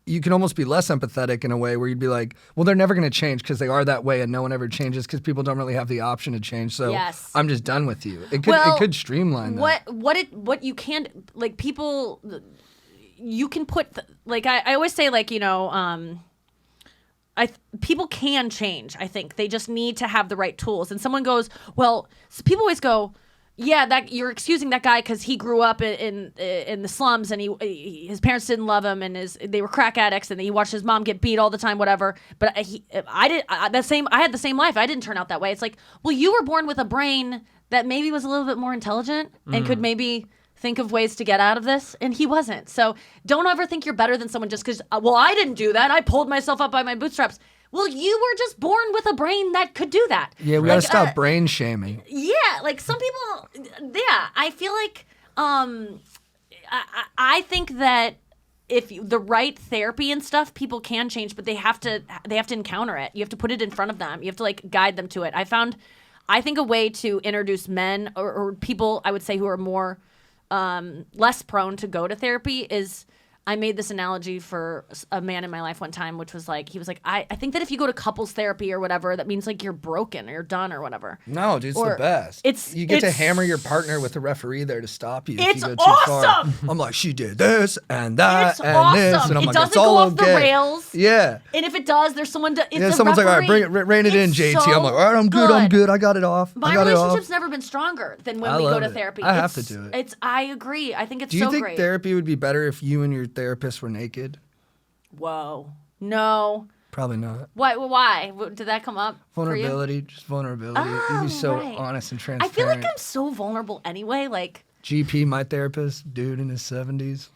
you can almost be less empathetic in a way where you'd be like, well, they're never going to change because they are that way, and no one ever changes because people don't really have the option to change. So Yes. I'm just done with you. It Well, could streamline that. What you can, like, people, you can put like I always say, like, you know, people can change. I think they just need to have the right tools. And someone goes, well, so people always go, yeah, that you're excusing that guy because he grew up in the slums and his parents didn't love him and they were crack addicts and he watched his mom get beat all the time, whatever. But I had the same life. I didn't turn out that way. It's like, well, you were born with a brain that maybe was a little bit more intelligent and could maybe think of ways to get out of this, and he wasn't. So don't ever think you're better than someone just because, well, I didn't do that. I pulled myself up by my bootstraps. Well, you were just born with a brain that could do that. Yeah, we gotta stop brain shaming. Yeah, like some people, yeah, I feel like I think that if the right therapy and stuff, people can change, but they have to encounter it. You have to put it in front of them. You have to like guide them to it. I think a way to introduce men or people, I would say, who are more less prone to go to therapy is, I made this analogy for a man in my life one time, which was like, he was like, I think that if you go to couples therapy or whatever, that means like you're broken or you're done or whatever. No, dude, it's Or the best. You get to hammer your partner with a referee there to stop you if It's you go too awesome! far. I'm like, she did this and that It's and this, awesome. and I'm It like, doesn't it's all go off the okay. rails. Yeah. And if it does, there's someone to, it's Yeah, a someone's like, all right, referee. rein it in, It's JT. so I'm like, all right, I'm good. I got it off. My I got it off. relationship's never been stronger than when I we go love to it. therapy. I have to do it. I agree. I think it's Do you so think great. therapy would be better if you and your therapist were naked? Whoa. No. Probably not. Why? Did that come up for you? Vulnerability, just vulnerability. You'd be so right. honest and I transparent. feel like I'm so vulnerable anyway. Like, GP, my therapist, dude in his 70s.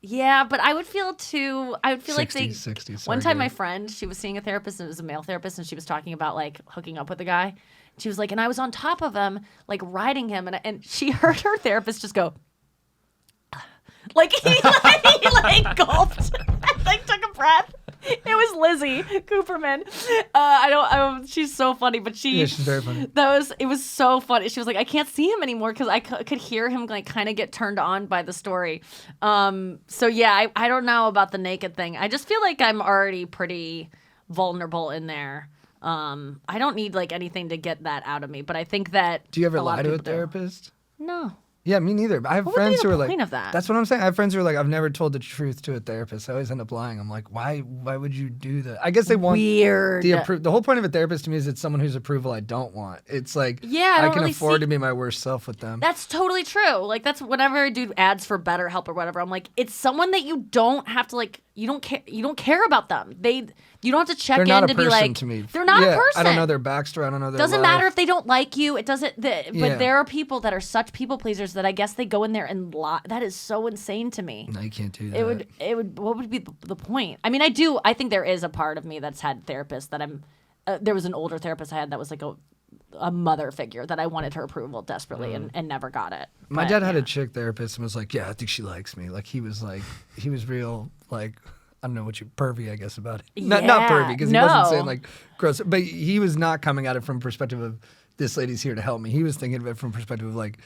yeah, but I would feel too. I would feel like 60s. One sorry, time, my dude. friend, she was seeing a therapist, and it was a male therapist, and she was talking about like hooking up with a guy. She was like, and I was on top of him, like riding him, and she heard her therapist just go, like he like gulped, and, like took a breath. It was Lizzie Cooperman. She's so funny, but Yeah, she's very funny. it was so funny. She was like, I can't see him anymore because I could hear him like kind of get turned on by the story. So yeah, I don't know about the naked thing. I just feel like I'm already pretty vulnerable in there. I don't need like anything to get that out of me, but I think that. Do you ever a lot lie of to a people do. therapist? No. Yeah, me neither. But I have What would be friends the who are like, point of that? That's what I'm saying. I have friends who are like, I've never told the truth to a therapist. I always end up lying. I'm like, why would you do that? I guess they want Weird. the whole point of a therapist to me is it's someone whose approval I don't want. It's like, Yeah, I don't can really afford see- to be my worst self with them. That's totally true. Like, that's whenever I do ads for BetterHelp or whatever, I'm like, it's someone that you don't have to like. You don't care about them. You don't have to check They're in not a to be person like. to me. They're not Yeah, a person. I don't know their backstory. I don't know their Doesn't life. matter if they don't like you. It doesn't. But Yeah. there are people that are such people pleasers that I guess they go in there and lie. That is so insane to me. No, you can't do that. It would. What would be the point? I mean, I think there is a part of me that's had therapists that I'm. There was an older therapist I had that was like a mother figure that I wanted her approval desperately and never got it. My But, dad had yeah. a chick therapist and was like, yeah, I think she likes me. Like he was real like, I don't know what you pervy, I guess, about it. Not pervy, because he wasn't saying like gross, but he was not coming at it from perspective of this lady's here to help me. He was thinking of it from perspective of like,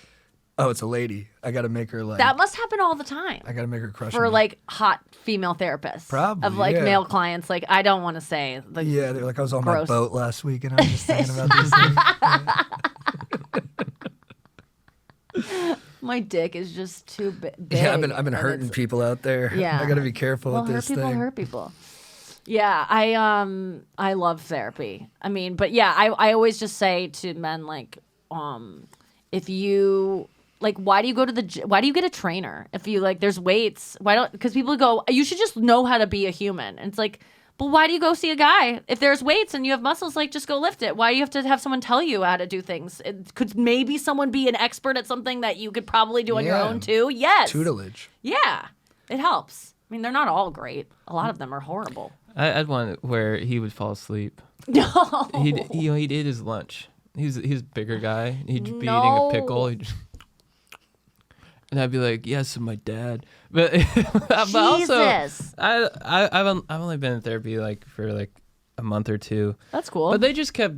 oh, it's a lady. I got to make her like. That must happen all the time. I got to make her crush for me. like hot female therapists. Probably, of like yeah. male clients. Like I don't want to say. Like, Yeah, they're like, I was on gross. my boat last week and I was just thinking about these things. My dick is just too big. Yeah, I've been hurting people out there. Yeah. I got to be careful Well, with this hurt people thing. hurt people. Yeah, I love therapy. I mean, but yeah, I always just say to men like, if you like, why do you go to why do you get a trainer if you like? There's weights. Why don't? Because people go, you should just know how to be a human. And it's like, but why do you go see a guy if there's weights and you have muscles? Like, just go lift it. Why do you have to have someone tell you how to do things? Could maybe someone be an expert at something that you could probably do on your Yeah. own too? Yes. Tutelage. Yeah, it helps. I mean, they're not all great. A lot of them are horrible. I had one where he would fall asleep. No. He'd eat his lunch. He's a bigger guy. He'd be eating No. a pickle. And I'd be like, yes, my dad. But, but also, Jesus. I've only been in therapy like for like a month or two. That's cool. But they just kept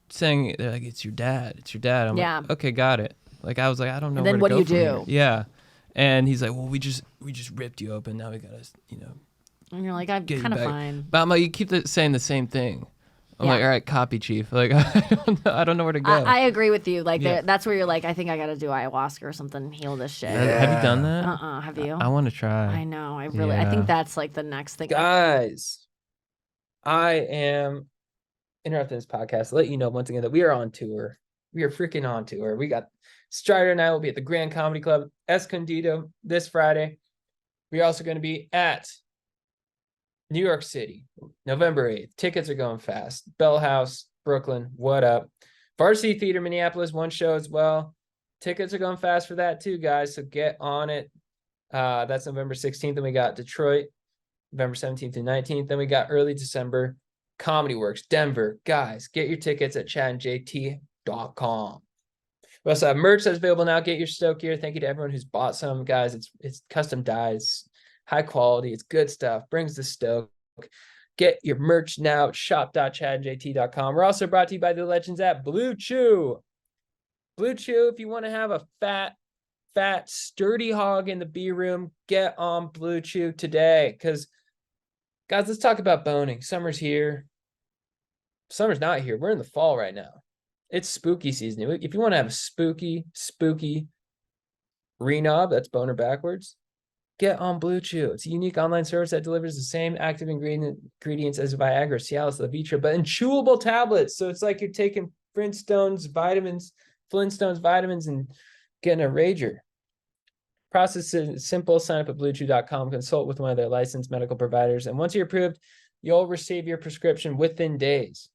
saying, they're like, it's your dad. It's your dad. I'm Yeah. like, okay, got it. Like I was like, I don't know. And then where to what do go you from do? here. Yeah. And he's like, well, we just ripped you open. Now we gotta, and you're like, I'm get you kind of back. fine. But I'm like, you keep saying the same thing. I'm Yeah. like, all right, copy chief. Like, I don't know where to go. I agree with you. Like, Yeah. that's where you're like, I think I got to do ayahuasca or something, heal this shit. Have you done that? Have you? I want to try. I know. I really. I Yeah. think that's like the next thing. Guys, I am interrupting this podcast to let you know once again that we are on tour. We are freaking on tour. We got Strider and I will be at the Grand Comedy Club, Escondido, this Friday. We're also going to be at New York City, November 8th. Tickets are going fast. Bell House, Brooklyn, what up? Varsity Theater, Minneapolis, one show as well. Tickets are going fast for that too, guys, so get on it. That's November 16th. Then we got Detroit, November 17th through 19th. Then we got early December, Comedy Works, Denver. Guys, get your tickets at chadgoesdeeppodccast.com. We also have merch that's available now. Get your stoke gear. Thank you to everyone who's bought some, guys. It's custom dyes, high quality. It's good stuff. Brings the stoke. Get your merch now at shop.chadjt.com. We're also brought to you by the legends at BlueChew. BlueChew, if you want to have a fat, sturdy hog in the B room, get on BlueChew today. Because, guys, let's talk about boning. Summer's here. Summer's not here. We're in the fall right now. It's spooky season. If you want to have a spooky renob, that's boner backwards, get on BlueChew. It's a unique online service that delivers the same active ingredients as Viagra, Cialis, Levitra, but in chewable tablets. So it's like you're taking Flintstones vitamins, and getting a rager. Process is simple. Sign up at BlueChew.com. Consult with one of their licensed medical providers. And once you're approved, you'll receive your prescription within days.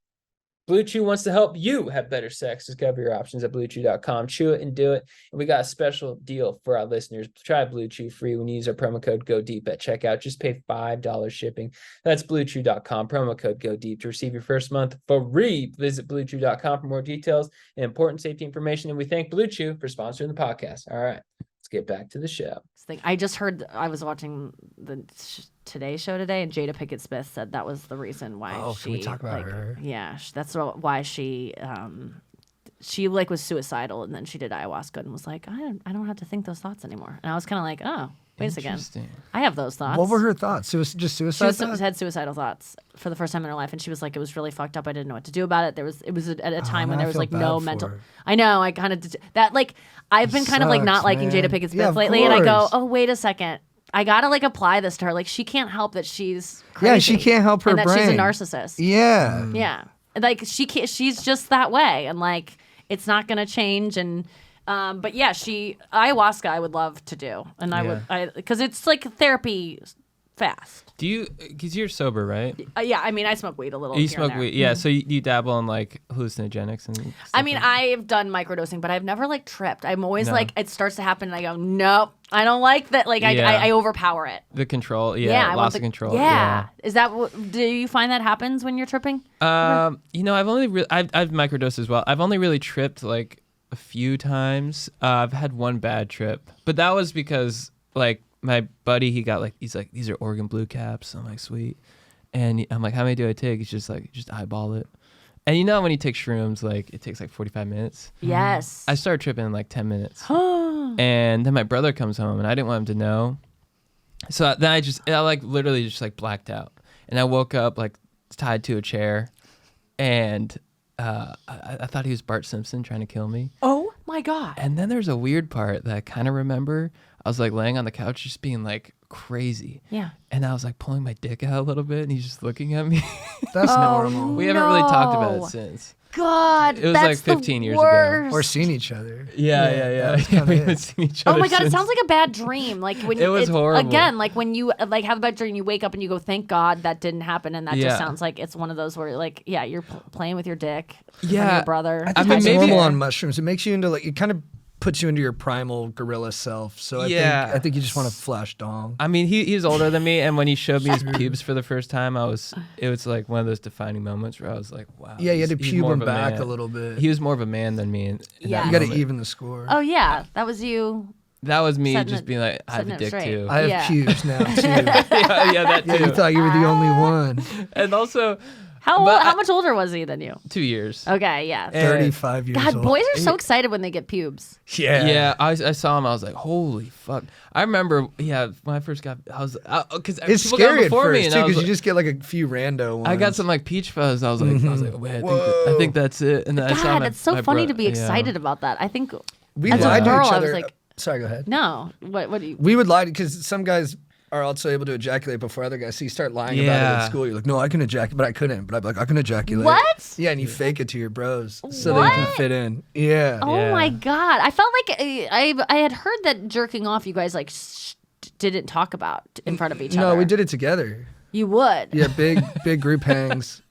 BlueChew wants to help you have better sex. Discover your options at BlueChew.com. Chew it and do it. And we got a special deal for our listeners. Try BlueChew free when you use our promo code GODEEP at checkout. Just pay $5 shipping. That's BlueChew.com. Promo code GODEEP to receive your first month free. Visit BlueChew.com for more details and important safety information. And we thank BlueChew for sponsoring the podcast. All right, let's get back to the show. I just heard. I was watching the Today Show today, and Jada Pinkett Smith said that was the reason why. Oh, she, can we talk about her? Yeah, that's why she like was suicidal, and then she did ayahuasca and was like, I don't have to think those thoughts anymore. And I was kind of like, oh, wait a second, Interesting. I have those thoughts. What were her thoughts? Just She suicide thoughts? had suicidal thoughts for the first time in her life, and she was like, it was really fucked up. I didn't know what to do about it. It was at a time when man, there I was feel like bad no for mental. her. I know. I kind of that like I've been kind of like not Sucks, liking man. Jada Pinkett Smith Yeah, of lately, and I go, course. oh wait a second. I gotta like apply this to her. Like she can't help that she's crazy. Yeah, she can't help her and that she's a brain. narcissist. Yeah. Yeah, like she can't. She's just that way, and like it's not gonna change. And but yeah, ayahuasca I would love to do, and I because it's like therapy fast. Do you? Because you're sober, right? Yeah, I mean I smoke weed a little. You here and smoke there. weed, yeah. So you dabble in like hallucinogenics and. Stuff I mean, like I've done microdosing, but I've never like tripped. I'm always No. like, it starts to happen, and I go, nope, I don't like that. Like, Yeah. I overpower it. the control, I yeah, want loss the of control. Yeah. Is that do you find that happens when you're tripping? You know, I've microdosed as well. I've only really tripped like a few times. I've had one bad trip, but that was because like my buddy, he's like, these are Oregon Blue caps. I'm like, sweet. And I'm like, how many do I take? He's just like, just eyeball it. And you know when you take shrooms, like it takes like 45 minutes. Yes. I started tripping in like 10 minutes. And then my brother comes home and I didn't want him to know. So then I like literally just like blacked out. And I woke up like tied to a chair. And I thought he was Bart Simpson trying to kill me. Oh my God. And then there's a weird part that I kind of remember. I was like laying on the couch just being like crazy. Yeah. And I was like pulling my dick out a little bit and he's just looking at me. That's normal. We haven't really talked about no. it since. God, It was that's like 15 the years ago. worst. Or seen each other. Yeah. that's kinda We it. haven't seen each Oh other my God, it since. sounds like a bad dream. Like when It was horrible. Again, like when you like have a bad dream, you wake up and you go, "Thank God that didn't happen." And that Yeah. just sounds like it's one of those where like, yeah, you're playing with your dick. in front of Yeah. your brother. I think mean, that's maybe- normal on mushrooms. It makes you into like, it kind of puts you into your primal gorilla self. So I think you just want to flash dong. I mean, he's older than me, and when he showed me his pubes for the first time, it was like one of those defining moments where I was like, wow. Yeah, you had to he's pube more him of a back man. a little bit. He was more of a man than me. In Yeah. that You got to moment. even the score. Oh yeah, that was you. That was me Setting just it- being like, I have setting a it dick straight. too. I have Yeah. pubes now too. yeah, that too. Yeah, you thought you were the only one. And also, How But how much older was he than you? 2 years. Okay, yeah. And- 35 years God, old. boys are so excited when they get pubes. Yeah. Yeah, I saw him. I was like, "Holy fuck!" I remember, when I first got, I was because It's people got scary at before me, first and too, I was because you like, just get like a few rando ones. I got some like peach fuzz. I was like, wait, I Whoa. think that's it. And then I saw God, my, it's so my funny bro- to be yeah. excited about that. I think We as a lied to girl, each I other. was like, Sorry, go ahead. no. What do you? We would lie because some guys are also able to ejaculate before other guys. So you start lying about it Yeah. at school. You're like, no, I can ejaculate, but I couldn't. But I'd be like, I can ejaculate. What? Yeah, and you fake it to your bros so that you can What? fit in. Yeah. Oh Yeah. my God! I felt like I had heard that jerking off you guys like didn't talk about in front of each other. No, we did it together. You would. Yeah, big group hangs.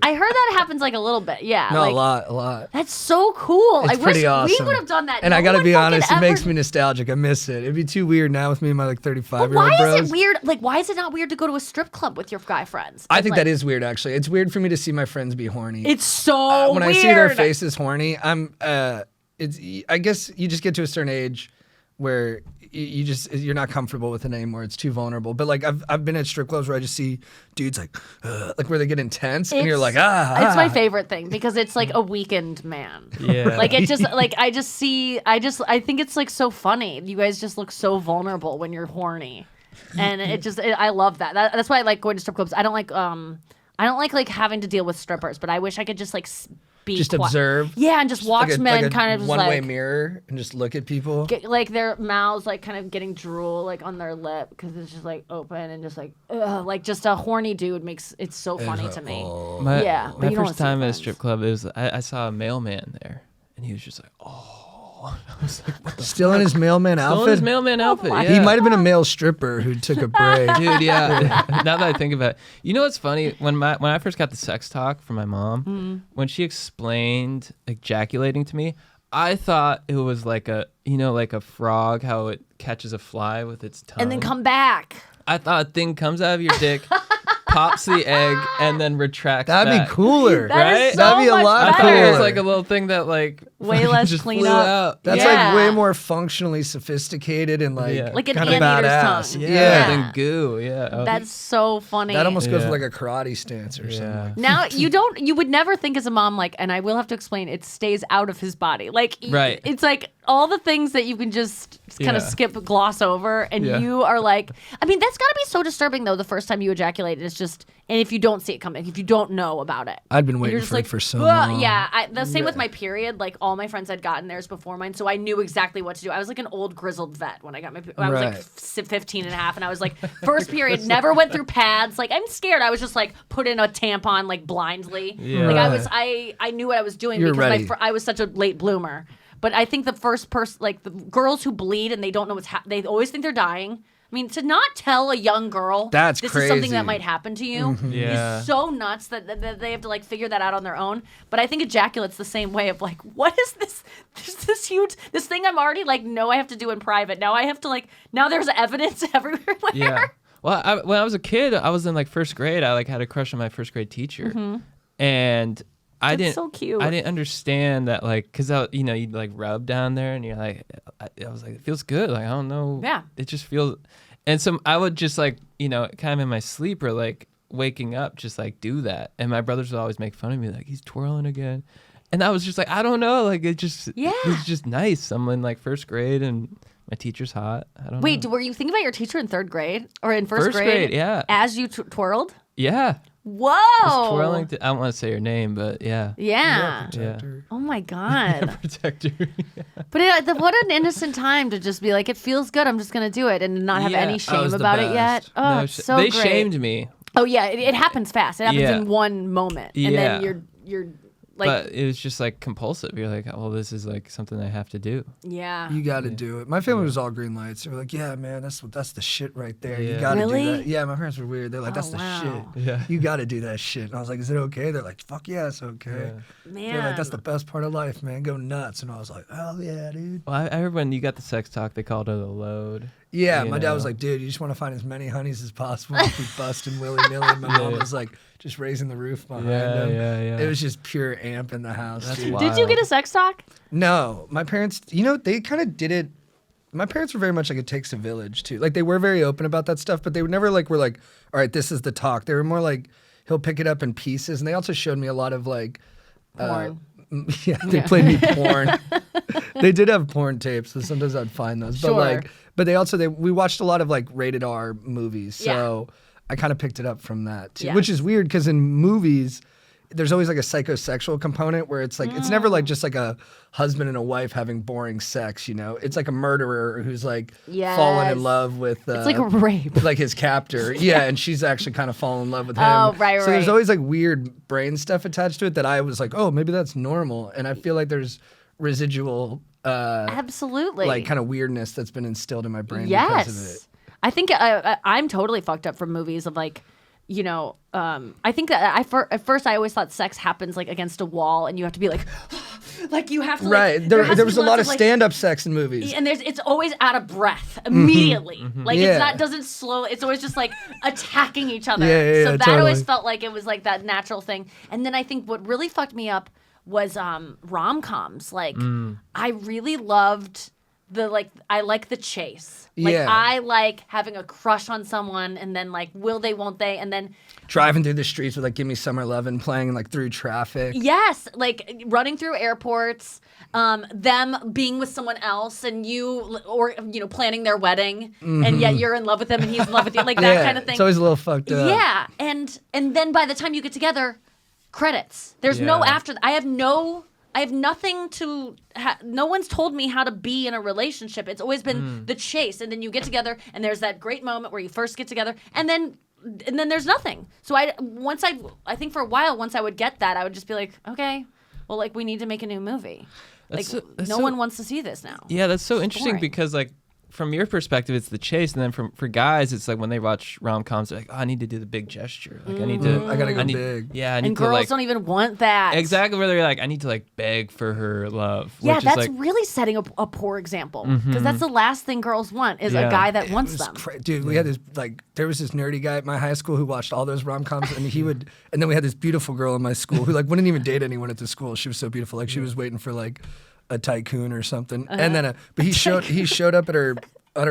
I heard that happens like a little bit. Yeah. No, like, a lot. That's so cool. It's I wish pretty we awesome. would have done that. And No I gotta one be fucking honest, it ever- makes me nostalgic. I miss it. It'd be too weird now with me and my like But 35-year-old why bros. is it weird? Like, why is it not weird to go to a strip club with your guy friends? I And, think like, that is weird actually. It's weird for me to see my friends be horny. It's so when weird. I see their faces horny, I guess you just get to a certain age where you're not comfortable with it anymore. It's too vulnerable. But like I've been at strip clubs where I just see dudes like where they get intense and you're like It's my favorite thing because it's like a weakened man. Yeah. Like it just like I think it's like so funny. You guys just look so vulnerable when you're horny, and I love that. That's why I like going to strip clubs. I don't like having to deal with strippers, but I wish I could just like be just qui- observe. Yeah, and just watch like men a kind of just one-way like mirror and just look at people. get, like their mouths like kind of getting drool like on their lip because it's just like open and just like like just a horny dude makes it so funny to me. My, Yeah, but my you don't first see time at a friends. strip club is I saw a mailman there, and he was just like, oh. I was like, what the Still in his mailman Still in outfit. his mailman outfit. my Yeah. He might have been a male stripper who took a break. Dude, yeah. Now that I think about it, you know what's funny? When I first got the sex talk from my mom, when she explained ejaculating to me, I thought it was like a frog, how it catches a fly with its tongue, And then come back. I thought a thing comes out of your dick, pops the egg, and then retracts. That'd back. be cooler. That is Right? so That'd be a much lot I thought better. it was cooler. like a little thing that like Way less just clean flew up. out. That's Yeah. like way more functionally sophisticated and like Yeah. Like an kind of anteater's badass. tongue. Yeah, Yeah. then goo. Yeah. That's so funny. That almost goes Yeah. with like a karate stance or Yeah. something. Now you would never think as a mom like, and I will have to explain, it stays out of his body. Like Right. it's like all the things that you can just kind of Yeah. skip, gloss over, and Yeah. you are like, I mean, that's gotta be so disturbing though. The first time you ejaculate, it's just, and if you don't see it coming, if you don't know about it. I'd been You're waiting just for like, it for so "Ugh." long. Yeah, the same with my period. Like all my friends had gotten theirs before mine, so I knew exactly what to do. I was like an old grizzled vet when I got my. I was like Right. 15 and a half, and I was like, first period, never went through pads. Like I'm scared. I was just like put in a tampon like blindly. Yeah. Like Right. I knew what I was doing You're because ready. I was such a late bloomer. But I think the first person, like the girls who bleed and they don't know they always think they're dying. I mean, to not tell a young girl That's this is something crazy. that might happen to you Yeah. is so nuts that they have to like figure that out on their own. But I think ejaculate's the same way of like, what is this? This huge this thing I'm already like, no, I have to do in private. Now I have to like, now there's evidence everywhere. Yeah. Well, when I was a kid, I was in like first grade. I like had a crush on my first grade teacher, and I That's didn't. so cute. I didn't understand that, like, cause you'd like rub down there, and you're like, I was like, it feels good. Like I don't know. Yeah. It just feels, And so I would just like, you know, kind of in my sleep or like waking up, just like do that. And my brothers would always make fun of me, like, he's twirling again. And I was just like, I don't know. Like, it's just nice. I'm in like first grade and my teacher's hot. I don't Wait, know. were you thinking about your teacher in third grade or in first First grade, yeah. As you twirled? Yeah. Whoa. I was twirling. I don't want to say her name, but yeah. Yeah. Protector. Oh my God. Protector. But what an innocent time to just be like, it feels good. I'm just going to do it and not have Yeah. any was shame the about it yet. best. Oh, No, it's so they great. shamed me. Oh yeah, it happens fast. It happens Yeah. in one moment, and Yeah. then you're like, But it was just like compulsive. You're like, well, this is like something I have to do. yeah. You got to do it. My family was all green lights. They were like, "Yeah, man, that's the shit right there. You Yeah. got to Really? do that." Yeah, my parents were weird. They're like, Oh, "That's the wow. shit. Yeah. You got to do that shit." And I was like, "Is it okay?" They're like, "Fuck yeah, it's okay." Man. They're like, "That's the best part of life, man. Go nuts." And I was like, "Hell yeah, dude." Well, I heard when you got the sex talk, they called it a load. Yeah, You my dad was know. like, "Dude, you just want to find as many honeys as possible. Keep busting willy nilly." And my mom was like, just raising the roof behind Yeah, him. yeah. It was just pure amp in the house. That's dude. wild. Did you get a sex talk? No, my parents, they kind of did it. My parents were very much like it takes a village too. Like they were very open about that stuff, but they would never like were like, all right, this is the talk. They were more like he'll pick it up in pieces, and they also showed me a lot of like Porn. they played me porn. They did have porn tapes, so sometimes I'd find those. Sure. But they also we watched a lot of like rated R movies, so I kind of picked it up from that too, Yeah. which is weird because in movies there's always like a psychosexual component where it's like it's never like just like a husband and a wife having boring sex, it's like a murderer who's like fallen in Yes. love with It's like a rape. like his captor, and she's actually kind of fallen in love with him. Oh, right, So there's right. always like weird brain stuff attached to it that I was like, oh, maybe that's normal, and I feel like there's residual Absolutely. like kind of weirdness that's been instilled in my brain because of it. Yes. I think I'm totally fucked up from movies of like, I think that at first I always thought sex happens like against a wall and you have to be like, like you have to Right. like, There has to was be a lot lots of like- stand-up sex in movies. and it's always out of breath immediately. Like Yeah. it's not doesn't slow. It's always just like attacking each other. Yeah, so that totally. always felt like it was like that natural thing. And then I think what really fucked me up was rom-coms. Like I really loved I like the chase. Like Yeah. I like having a crush on someone and then like will they, won't they, and then Driving through the streets with like "Give Me Summer Lovin'" playing like through traffic. yes, like running through airports, them being with someone else, and you or planning their wedding, and yet you're in love with them and he's in love with you, like that kind of thing. It's always a little fucked up. Yeah, and then by the time you get together, credits. There's no Yeah. after. I have nothing to. No one's told me how to be in a relationship. It's always been the chase, and then you get together, and there's that great moment where you first get together, and then there's nothing. So I think for a while, once I would get that, I would just be like, okay, well, like we need to make a new movie. That's Like that's no so- one wants to see this now. Yeah, that's so interesting boring. because like from your perspective, it's the chase, and then for guys, it's like when they watch rom-coms, they're like, oh, I need to do the big gesture. Like I need to. I gotta go need- big. Yeah, I need And to girls like don't even want that. exactly where they're like, I need to like beg for her love. Yeah, which that's is like, really setting a poor example because that's the last thing girls want is a Yeah. guy that wants It was them. Dude, we had this there was this nerdy guy at my high school who watched all those rom-coms, and and then we had this beautiful girl in my school who like wouldn't even date anyone at the school. She was so beautiful, like she was waiting for like a tycoon or something. And then but he showed up at her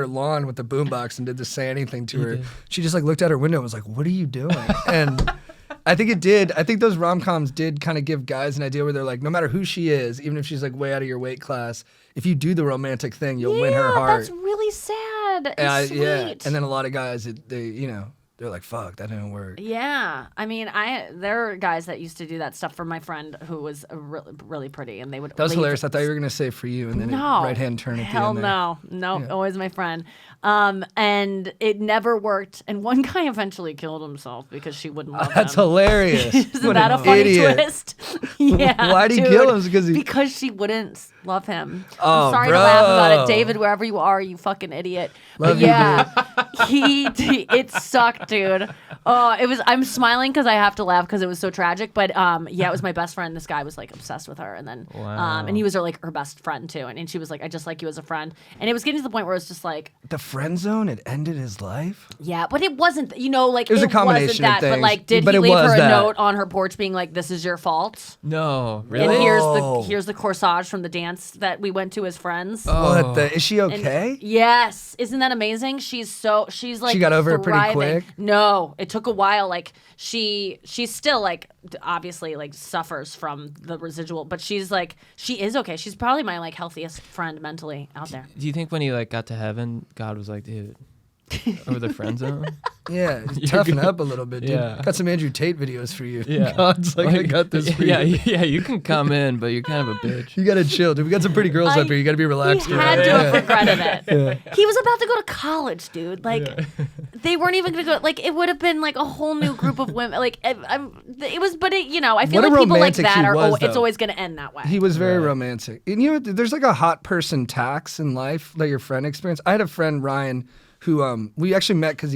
lawn with the boombox and didn't say anything to her. She just like looked out her window and was like, "What are you doing?" And I think it did. I think those rom-coms did kind of give guys an idea where they're like, no matter who she is, even if she's like way out of your weight class, if you do the romantic thing, you'll win her heart. That's really sad. And It's sweet. yeah, and then a lot of guys, they're like, "Fuck, that didn't work." Yeah, I mean, there are guys that used to do that stuff for my friend who was really pretty, and they would. That was leave- hilarious. I thought you were gonna say for you, and then No, right hand turn at hell the end. there. no, Yeah. always my friend. And it never worked. And one guy eventually killed himself because she wouldn't love That's him. hilarious. Isn't What that an a funny idiot. twist? Yeah. Why'd he dude, kill him? Because he- Because she wouldn't love him. Oh, I'm sorry to laugh about bro. it, David. Wherever you are, you fucking idiot. Love But you, yeah, it sucked, dude. I'm smiling because I have to laugh because it was so tragic. But yeah, it was my best friend. This guy was like obsessed with her, and then and he was like her best friend too. And she was like, I just like you as a friend. And it was getting to the point where it was just like The friend zone. It ended his life. yeah, but it wasn't. Like It was a wasn't combination of that. But things, like, did but he it leave was her a that. note on her porch being like, "This is your fault"? No, And really? here's the corsage from the dance that we went to as friends. What the? Is she And- okay? yes, isn't that amazing? She's like She got over it pretty thriving. quick? No, it took a while. Like she's still like obviously like suffers from the residual, but she is okay. She's probably my like healthiest friend mentally out there. Do you think when he like got to heaven, God was like, dude, over the friend zone? Yeah, You're toughen good. up a little bit, dude. Yeah. Got some Andrew Tate videos for you. Yeah. God's like, I got this for yeah, you. yeah, you can come in, but you're kind of a bitch. You gotta chill, dude. We got some pretty girls up here. You gotta be relaxed. He around. had to Yeah. have regretted it. He was about to go to college, dude. Like, they weren't even gonna go. Like, it would have been like a whole new group of women. Like, it was, but I feel What a like people like romantic that he are. was, It's though. always gonna end that way. He was very romantic. And you know, there's like a hot person tax in life that your friend experienced. I had a friend, Ryan, who we actually met because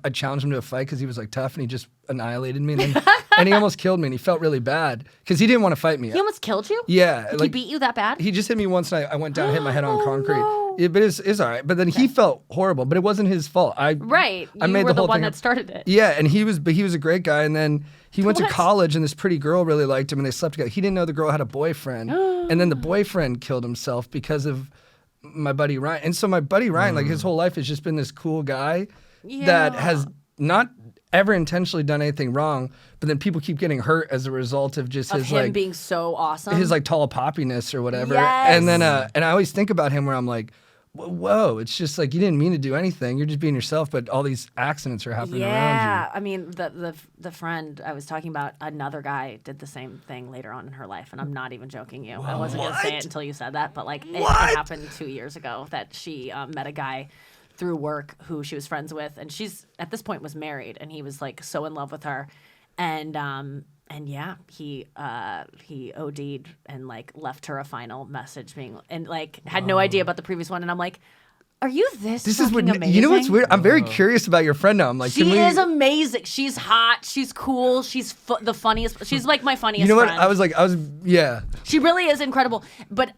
I challenged him to a fight because he was like tough and he just annihilated me. And, then, and he almost killed me and he felt really bad because he didn't want to fight me. He almost killed you. Yeah. Like, he beat you that bad. He just hit me once and I went down and hit my head on Oh, concrete. no. Yeah, but it's all right. But then he felt horrible, but it wasn't his fault. Right. I You made were the whole one thing that up. started it. Yeah, and he was a great guy. And then he went to What? college, and this pretty girl really liked him, and they slept together. He didn't know the girl had a boyfriend, and then the boyfriend killed himself because of my buddy Ryan. And so my buddy Ryan, like his whole life has just been this cool guy that has not ever intentionally done anything wrong, but then people keep getting hurt as a result of just Of his him like being so awesome. his like tall poppiness or whatever. Yes. And then and I always think about him where I'm like, whoa, it's just like you didn't mean to do anything. You're just being yourself, but all these accidents are happening around Yeah, I mean the friend I was talking about, another guy did the same thing later on in her life, and I'm not even joking you. I wasn't gonna say it until you said that, but like it happened 2 years ago that she met a guy through work who she was friends with, and she's at this point was married, and he was like so in love with her, and yeah, he OD'd and like left her a final message being and like had no idea about the previous one, and I'm like, are you this? This is what amazing? you know. What's weird? I'm very curious about your friend now. I'm like, She can we, is amazing. She's hot. She's cool. She's the funniest. She's like my funniest. You know what? Friend. I was yeah. She really is incredible. But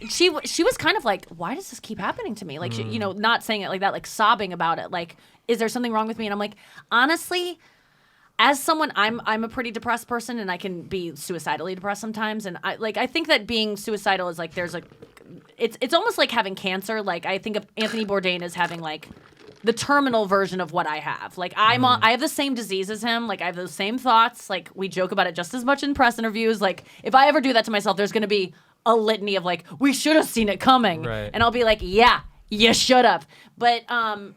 she was kind of like, why does this keep happening to me? Like, she, not saying it like that, like sobbing about it. Like, is there something wrong with me? And I'm like, honestly, as someone, I'm a pretty depressed person, and I can be suicidally depressed sometimes. And I think that being suicidal is like it's almost like having cancer. Like, I think of Anthony Bourdain as having like the terminal version of what I have. Like, I have the same disease as him. Like, I have those same thoughts. Like, we joke about it just as much in press interviews. Like, if I ever do that to myself, there's going to be a litany of like, we should have seen it coming. Right. And I'll be like, yeah, you should have. But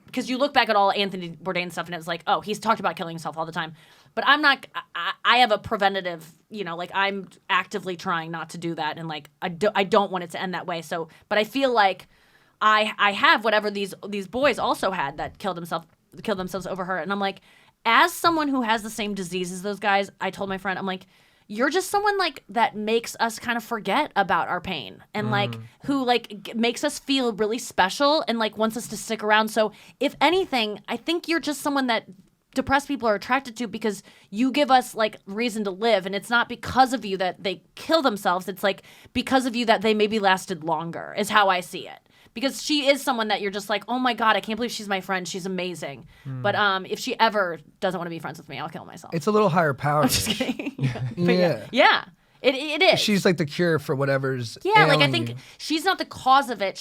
because you look back at all Anthony Bourdain stuff, and it was like, oh, he's talked about killing himself all the time. But I'm not. I have a preventative. Like, I'm actively trying not to do that, and like I don't want it to end that way. So, but I feel like I have whatever these boys also had that killed themselves over her, and I'm like, as someone who has the same disease as those guys, I told my friend, I'm like, you're just someone like that makes us kind of forget about our pain, and like who like makes us feel really special and like wants us to stick around. So if anything, I think you're just someone that depressed people are attracted to because you give us like reason to live, and it's not because of you that they kill themselves. It's like because of you that they maybe lasted longer is how I see it. Because she is someone that you're just like, oh my God, I can't believe she's my friend. She's amazing. But if she ever doesn't want to be friends with me, I'll kill myself. It's a little higher power. I'm just kidding. But Yeah. yeah. It is. She's like the cure for whatever's. Yeah, like I ailing think you. she's not the cause of it.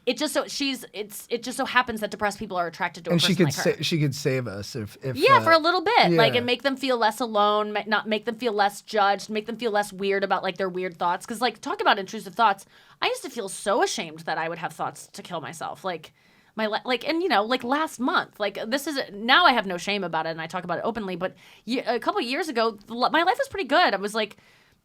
It just so happens that depressed people are attracted to a And person she could like her. she could save us if Yeah, for a little bit, like, yeah. and make them feel less alone, not make them feel less judged, make them feel less weird about like their weird thoughts. Because like, talk about intrusive thoughts. I used to feel so ashamed that I would have thoughts to kill myself, like and like last month, like this is now I have no shame about it and I talk about it openly. But a couple of years ago, my life was pretty good. I was like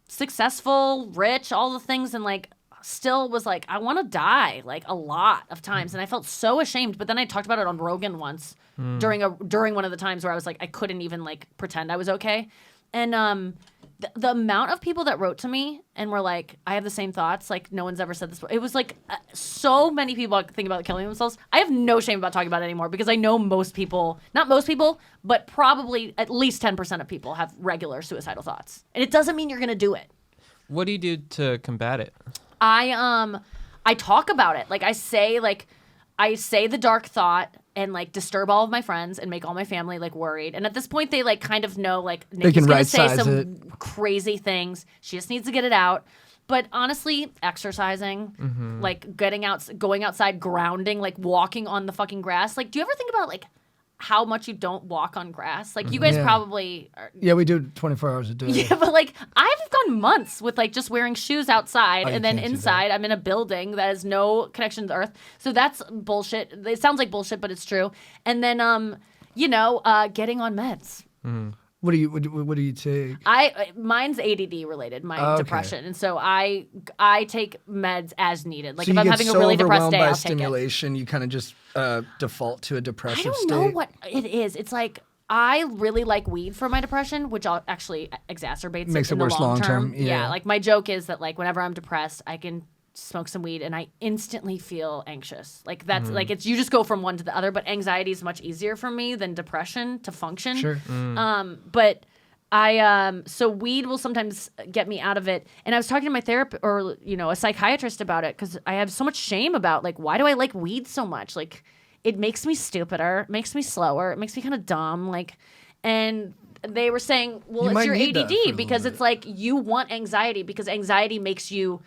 successful, rich, all the things, and like still was like, I want to die like a lot of times, and I felt so ashamed. But then I talked about it on Rogan once during one of the times where I was like, I couldn't even like pretend I was okay, and the amount of people that wrote to me and were like, I have the same thoughts. Like, no one's ever said this before. It was like so many people think about killing themselves. I have no shame about talking about it anymore because I know most people, not most people, but probably at least 10% of people have regular suicidal thoughts. And it doesn't mean you're going to do it. What do you do to combat it? I talk about it. Like, I say the dark thought and like disturb all of my friends and make all my family like worried. And at this point, they like kind of know like Nikki's gonna say some crazy things. She just needs to get it out. But honestly, exercising, like going outside, grounding, like walking on the fucking grass. Like, do you ever think about like how much you don't walk on grass? Like, you guys probably are. Yeah, we do 24 hours a day. Yeah, but like I've gone months with like just wearing shoes outside, and then inside I'm in a building that has no connection to the earth. So that's bullshit. It sounds like bullshit, but it's true. And then getting on meds. What do you take? Mine's ADD related, my depression, and so I take meds as needed. Like, so if I'm having a really depressed day, I'll take it. Stimulation, you kind of just default to a depressive state. I don't know what it is. It's like I really like weed for my depression, which actually exacerbates Makes it in it worse the long long-term, term. yeah. Like my joke is that like whenever I'm depressed, I can smoke some weed and I instantly feel anxious. Like that's like you just go from one to the other. But anxiety is much easier for me than depression to function. Sure. But so weed will sometimes get me out of it. And I was talking to my therapist or a psychiatrist about it because I have so much shame about like why do I like weed so much? Like it makes me stupider, it makes me slower, it makes me kind of dumb. Like, and they were saying, well, it's your ADD because it's like you want anxiety because anxiety makes you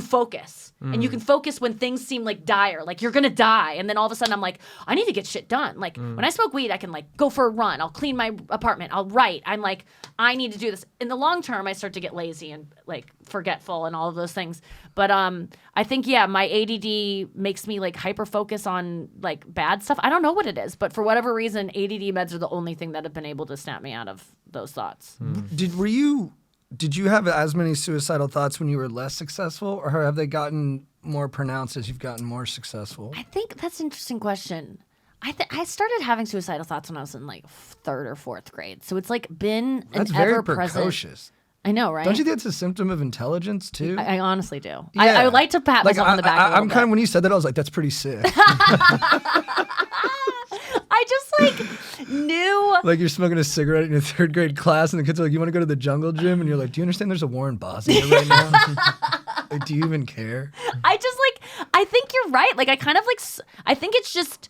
focus. And you can focus when things seem like dire, like you're gonna die. And then all of a sudden I'm like, I need to get shit done. Like when I smoke weed, I can like go for a run. I'll clean my apartment. I'll write. I'm like, I need to do this. In the long term, I start to get lazy and like forgetful and all of those things. But I think, my ADD makes me like hyper focus on like bad stuff. I don't know what it is, but for whatever reason, ADD meds are the only thing that have been able to snap me out of those thoughts. Did you have as many suicidal thoughts when you were less successful, or have they gotten more pronounced as you've gotten more successful? I think that's an interesting question. I started having suicidal thoughts when I was in like 3rd or 4th grade. So it's like been That's an very ever-present. precocious. I know, right? Don't you think it's a symptom of intelligence too? I honestly do. Yeah. I would like to pat myself on the back. I'm kind of, when you said that, I was like, that's pretty sick. I just like knew. Like you're smoking a cigarette in your 3rd grade class, and the kids are like, "You want to go to the jungle gym?" And you're like, "Do you understand? There's a war in Bosnia right now. Like, do you even care?" I think you're right. Like, I think it's just.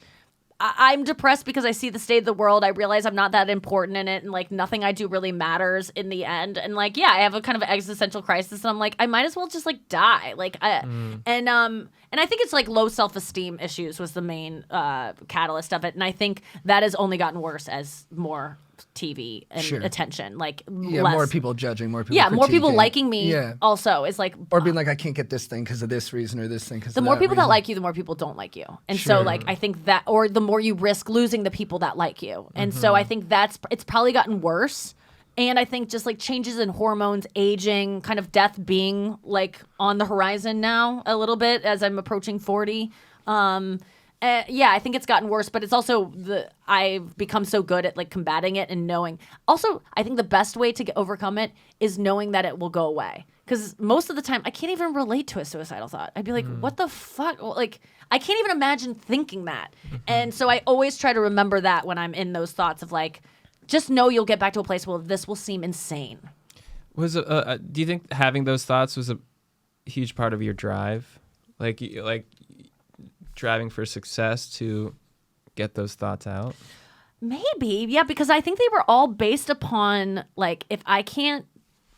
I'm depressed because I see the state of the world. I realize I'm not that important in it, and like nothing I do really matters in the end. And like, I have a kind of existential crisis, and I'm like, I might as well just like die. Like, and I think it's like low self-esteem issues was the main catalyst of it, and I think that has only gotten worse as more TV and attention. Like, less. More people judging, more people. More people critiquing. liking me. Also is like, or being like, I can't get this thing because of this reason or this thing because the more people that like you, the more people don't like you, and so like I think that, or the more you risk losing the people that like you, and so I think it's probably gotten worse. And I think just like changes in hormones, aging, kind of death being like on the horizon now a little bit as I'm approaching 40. I think it's gotten worse, but it's also I've become so good at like combating it and knowing. Also, I think the best way to overcome it is knowing that it will go away. Because most of the time, I can't even relate to a suicidal thought. I'd be like, what the fuck? Like, I can't even imagine thinking that. And so I always try to remember that when I'm in those thoughts of like, just know you'll get back to a place where this will seem insane. Do you think having those thoughts was a huge part of your drive? Like driving for success to get those thoughts out? Maybe, yeah, because I think they were all based upon like, if I can't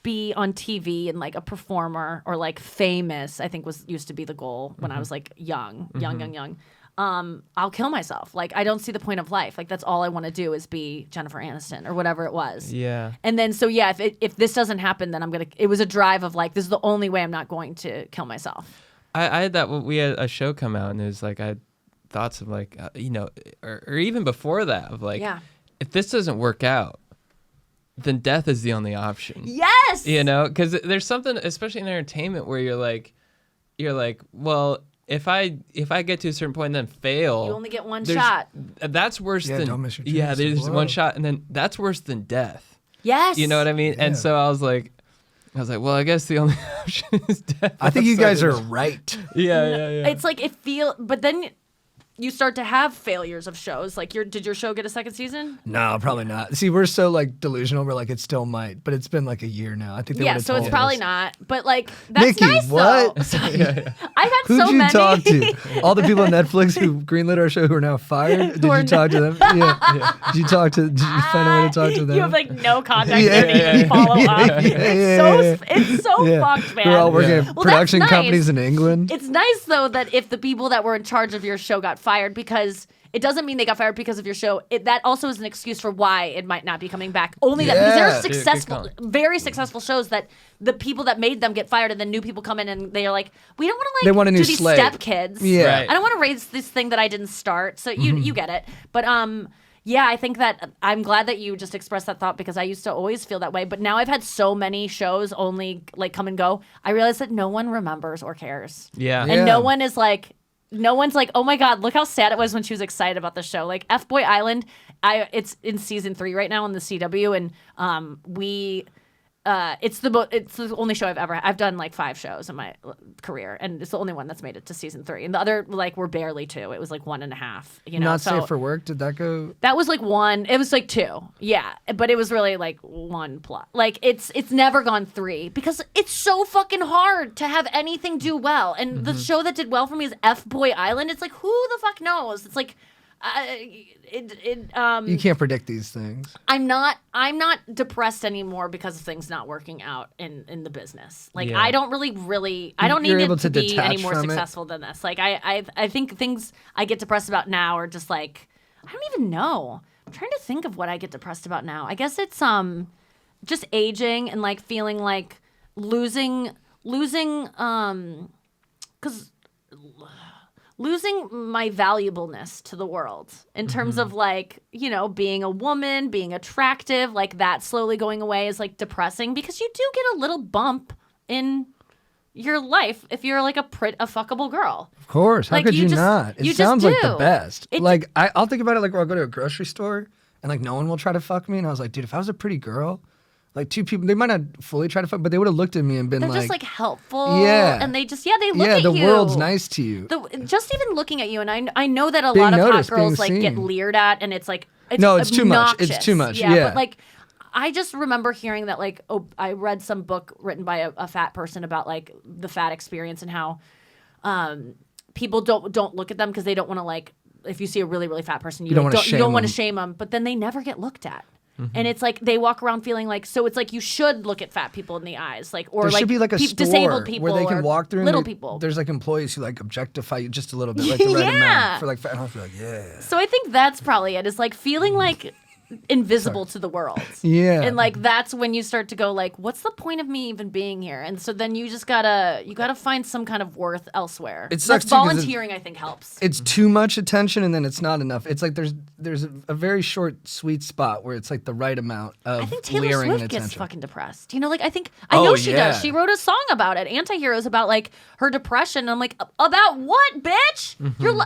be on TV and like a performer or like famous, I think used to be the goal when I was like young. I'll kill myself. Like, I don't see the point of life. Like, that's all I want to do is be Jennifer Aniston or whatever it was. Yeah. And then, so yeah, if this doesn't happen, then it was a drive of like, this is the only way I'm not going to kill myself. I had that, we had a show come out and it was like, I had thoughts of like, or even before that of like, if this doesn't work out, then death is the only option. Yes. Because there's something, especially in entertainment, where you're like, well, if I get to a certain point and then fail, you only get one shot. That's worse than don't miss your chance. there's one shot, and then that's worse than death. Yes. You know what I mean? And so I was like, well, I guess the only option is death. I think you guys are right. Yeah. It's like but then you start to have failures of shows. Like did your show get a second season? No, probably not. See, we're so like delusional. We're like, it still might, but it's been like a year now. I think they Yeah, would've so it's told probably us. not. But like that's Nikki, nice what? though. I've had Who'd so you many. talk to? All the people on Netflix who greenlit our show who are now fired? Did you talk to them? Yeah. Did you find a way to talk to them? You have like no contact Yeah, there to even follow up. yeah. It's so fucked, man. We're all working at Well, production that's nice. companies in England. It's nice though that if the people that were in charge of your show got fired, because it doesn't mean they got fired because of your show. That also is an excuse for why it might not be coming back. Only that because there are Yeah. successful, very successful shows that the people that made them get fired, and then new people come in and they are like, we don't want to They want a new do these slate. step kids. Yeah. Right. I don't want to raise this thing that I didn't start. So you get it. But yeah, I think that I'm glad that you just expressed that thought because I used to always feel that way. But now I've had so many shows only like come and go. I realize that no one remembers or cares. Yeah. And Yeah. no one's like, oh my God, look how sad it was when she was excited about the show. Like FBOY Island, it's in season 3 right now on the CW, and it's the only show I've done like 5 shows in my career, and it's the only one that's made it to season 3. And the other were barely 2. It was like 1.5. You know, Not so safe for work. Did that go? that was like 1. It was like 2. Yeah, but it was really like 1 plot. Like it's never gone 3 because it's so fucking hard to have anything do well. And the show that did well for me is FBOY Island. It's like who the fuck knows? It's like You can't predict these things. I'm not depressed anymore because of things not working out in the business. Like Yeah. I don't really I don't You're need able it to to be any detach more from it? successful than this. Like I think things I get depressed about now are just like I don't even know. I'm trying to think of what I get depressed about now. I guess it's just aging and like feeling like losing cuz losing my valuableness to the world in terms of like, you know, being a woman, being attractive, like that slowly going away is like depressing because you do get a little bump in your life if you're like a fuckable girl. Of course. How Like, could you you just- not? you It just sounds like the do. best. It- Like I'll think about it like when I go to a grocery store and like no one will try to fuck me. And I was like, dude, if I was a pretty girl, like 2 people, they might not fully try to fuck, but they would have looked at me and been They're like, just like helpful. Yeah. And they just, they look yeah, at the you. world's nice to you. Just even looking at you, and I know that a Being lot of hot noticed, being girls like get seen. leered at, and it's like No, it's too much. It's obnoxious. too much, Yeah, yeah. but like I just remember hearing that like I read some book written by a fat person about like the fat experience and how people don't look at them because they don't want to like if you see a really really fat person you don't wanna shame want to them. shame them, but then they never get looked at. And it's like they walk around feeling like so it's like you should look at fat people in the eyes like or There like should be like a store disabled people where they can or walk through. And little there- people. There's like employees who like objectify you just a little bit, like the right Yeah. amount for like fat. And I'll be like, yeah. So I think that's probably it. Is like feeling like invisible to the world. Yeah. And like that's when you start to go like, what's the point of me even being here? And so then you just gotta find some kind of worth elsewhere. It sucks That's too 'cause volunteering. I think helps. It's too much attention and then it's not enough. It's like there's a very short sweet spot where it's like the right amount of I think Taylor leering Swift and gets attention. fucking depressed. You know, like I think I Oh, know she yeah. does. She wrote a song about it, Anti-Heroes, about like her depression. And I'm like, about what, bitch? Mm-hmm. Who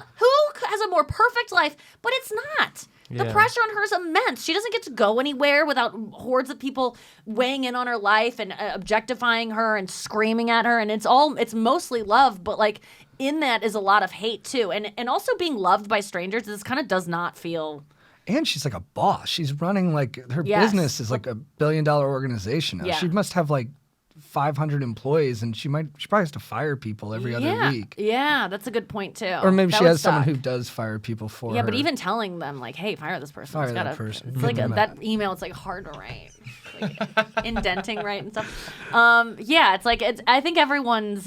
has a more perfect life? But it's not. The Yeah. pressure on her is immense. She doesn't get to go anywhere without hordes of people weighing in on her life and objectifying her and screaming at her. And it's mostly love, but like in that is a lot of hate too. And also being loved by strangers. This kind of does not feel. And she's like a boss. She's running like her Yes. business is like $1 billion organization now. Yeah. She must have like 500 employees and she probably has to fire people every other week. Yeah, that's a good point too. Or maybe That she would has someone suck. who does fire people for her. Yeah, but even telling them like, "Hey, fire this person," Fire it's that gotta, person. It's Get like them that out. email. It's like hard to write, like, indenting right and stuff. Yeah, it's like I think everyone's